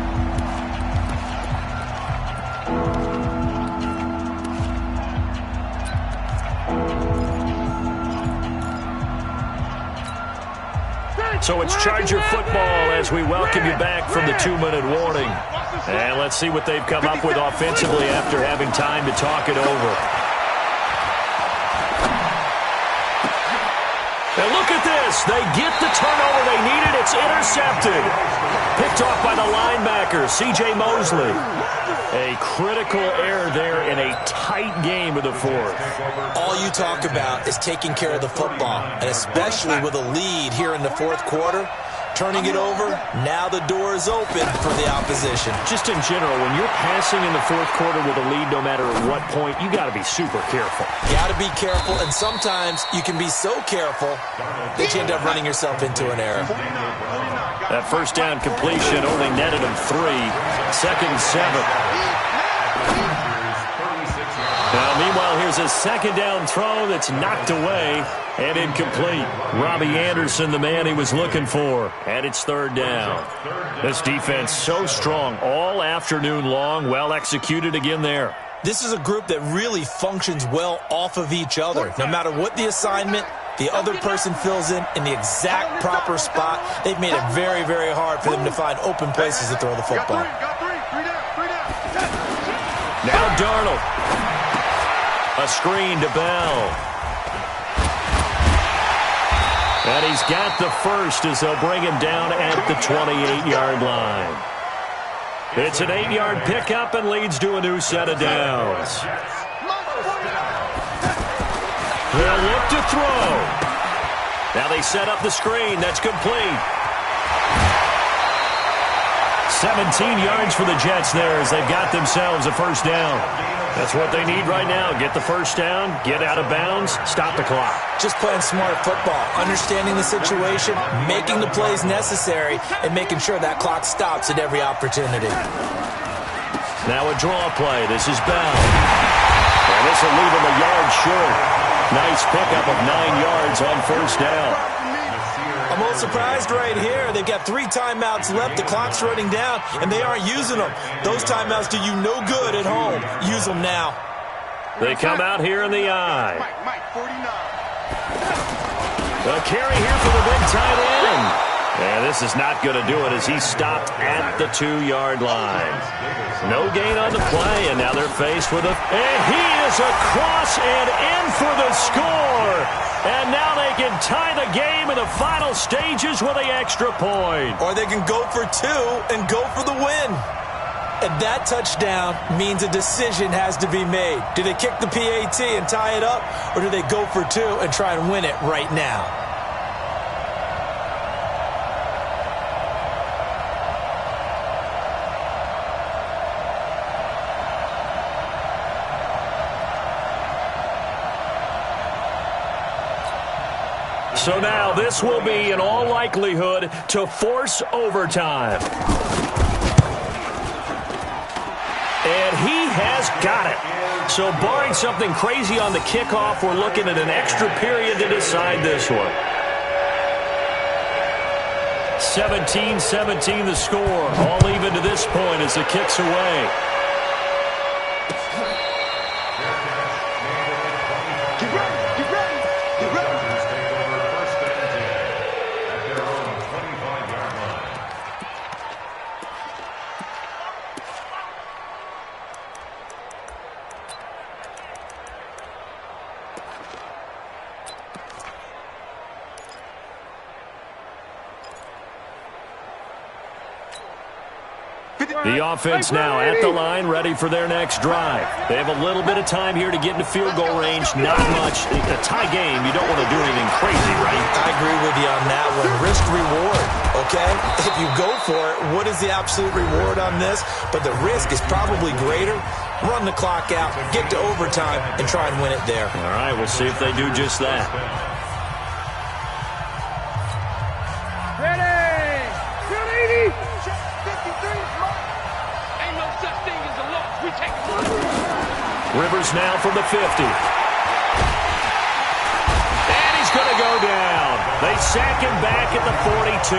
So it's Charger football as we welcome you back from the 2-minute warning. And let's see what they've come up with offensively after having time to talk it over. And look at this. They get the turnover they needed. It's intercepted. Picked off by the linebacker, C.J. Mosley. A critical error there in a tight game of the 4th. All you talk about is taking care of the football, and especially with a lead here in the 4th quarter, turning it over, now the door is open for the opposition. Just in general, when you're passing in the 4th quarter with a lead, no matter at what point, you got to be super careful. You got to be careful, and sometimes you can be so careful that you end up running yourself into an error. That 1st down completion only netted him 3. 2nd and 7. Now, meanwhile, here's a 2nd down throw that's knocked away and incomplete. Robbie Anderson, the man he was looking for, and it's 3rd down. This defense so strong all afternoon long, well executed again there. This is a group that really functions well off of each other. No matter what the assignment, the other person fills in the exact proper spot. They've made it very, very hard for them to find open places to throw the football. Got three down. Now Darnold. A screen to Bell. And he's got the first as they'll bring him down at the 28-yard line. It's an 8-yard pickup and leads to a new set of downs. They'll look to throw. Now they set up the screen. That's complete. 17 yards for the Jets there as they've got themselves a 1st down. That's what they need right now. Get the 1st down, get out of bounds, stop the clock. Just playing smart football, understanding the situation, making the plays necessary, and making sure that clock stops at every opportunity. Now a draw play. This is Bell. And this will leave him a yard short. Nice pickup of 9 yards on 1st down. I'm a little surprised right here. They've got 3 timeouts left. The clock's running down, and they aren't using them. Those timeouts do you no good at home. Use them now. They come out here in the eye. Mike, 49. A carry here for the big tight end. And this is not going to do it as he's stopped at the 2-yard line. No gain on the play, and now they're faced with a... And he is across and in for score. And now they can tie the game in the final stages with the extra point. Or they can go for two and go for the win. And that touchdown means a decision has to be made. Do they kick the PAT and tie it up, or do they go for two and try and win it right now? So now this will be, in all likelihood, to force overtime. And he has got it. So barring something crazy on the kickoff, we're looking at an extra period to decide this one. 17-17 the score. All even to this point as the kick's away. The offense now at the line, ready for their next drive. They have a little bit of time here to get into field goal range. Not much. A tie game, you don't want to do anything crazy, right? I agree with you on that one. Risk-reward, okay? If you go for it, what is the absolute reward on this? But the risk is probably greater. Run the clock out, get to overtime, and try and win it there. All right, we'll see if they do just that. Ready! 280! 53! Ain't no such thing as a loss. We take it. Rivers now from the 50. And he's going to go down. They sack him back at the 42.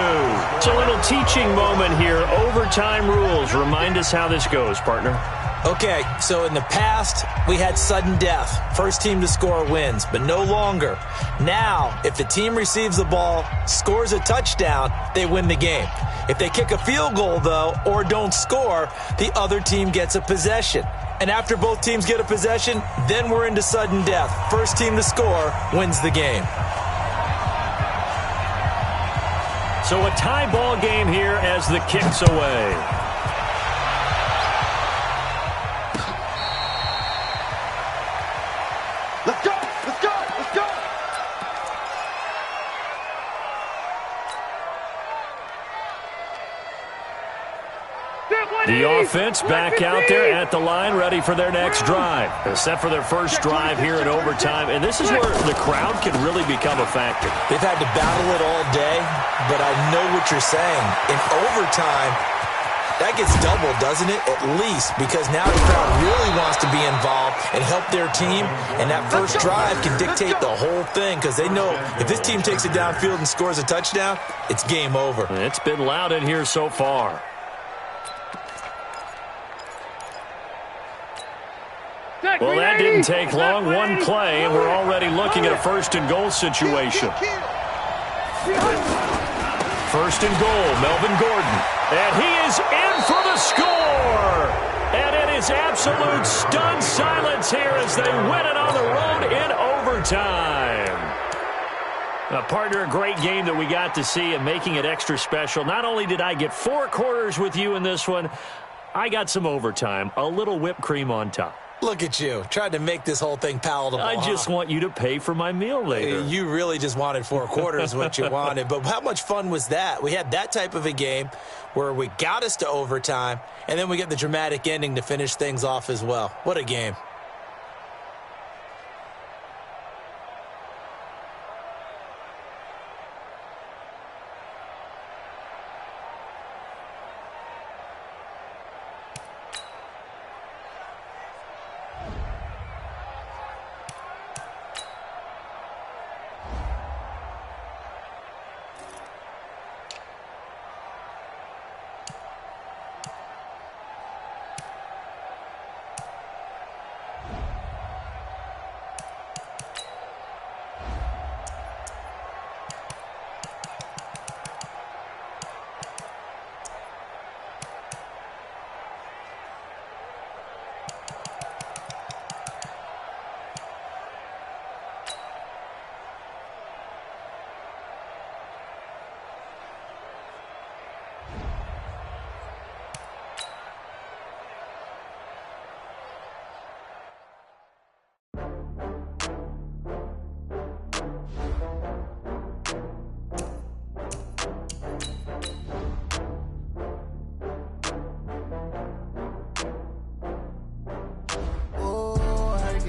It's a little teaching moment here. Overtime rules. Remind us how this goes, partner. Okay, so in the past, we had sudden death. First team to score wins, but no longer. Now, if the team receives the ball, scores a touchdown, they win the game. If they kick a field goal, though, or don't score, the other team gets a possession. And after both teams get a possession, then we're into sudden death. First team to score wins the game. So a tie ball game here as the kick's away. Let's go! Let's go! Let's go! The offense back out there at the line, ready for their next drive. They're set for their first drive here in overtime, and this is where the crowd can really become a factor. They've had to battle it all day, but I know what you're saying. In overtime, that gets doubled, doesn't it? At least, because now the crowd really wants to be involved and help their team, and that first drive can dictate the whole thing because they know if this team takes it downfield and scores a touchdown, it's game over. It's been loud in here so far. Well, that didn't take long. One play, and we're already looking at a first and goal situation. First and goal, Melvin Gordon. And he is in for the score. And it is absolute stunned silence here as they win it on the road in overtime. Partner, a great game that we got to see and making it extra special. Not only did I get 4 quarters with you in this one, I got some overtime, a little whipped cream on top. Look at you, trying to make this whole thing palatable. I just want you to pay for my meal later. You really just wanted 4 quarters what you wanted. But how much fun was that? We had that type of a game where we got us to overtime, and then we get the dramatic ending to finish things off as well. What a game.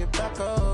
get back up.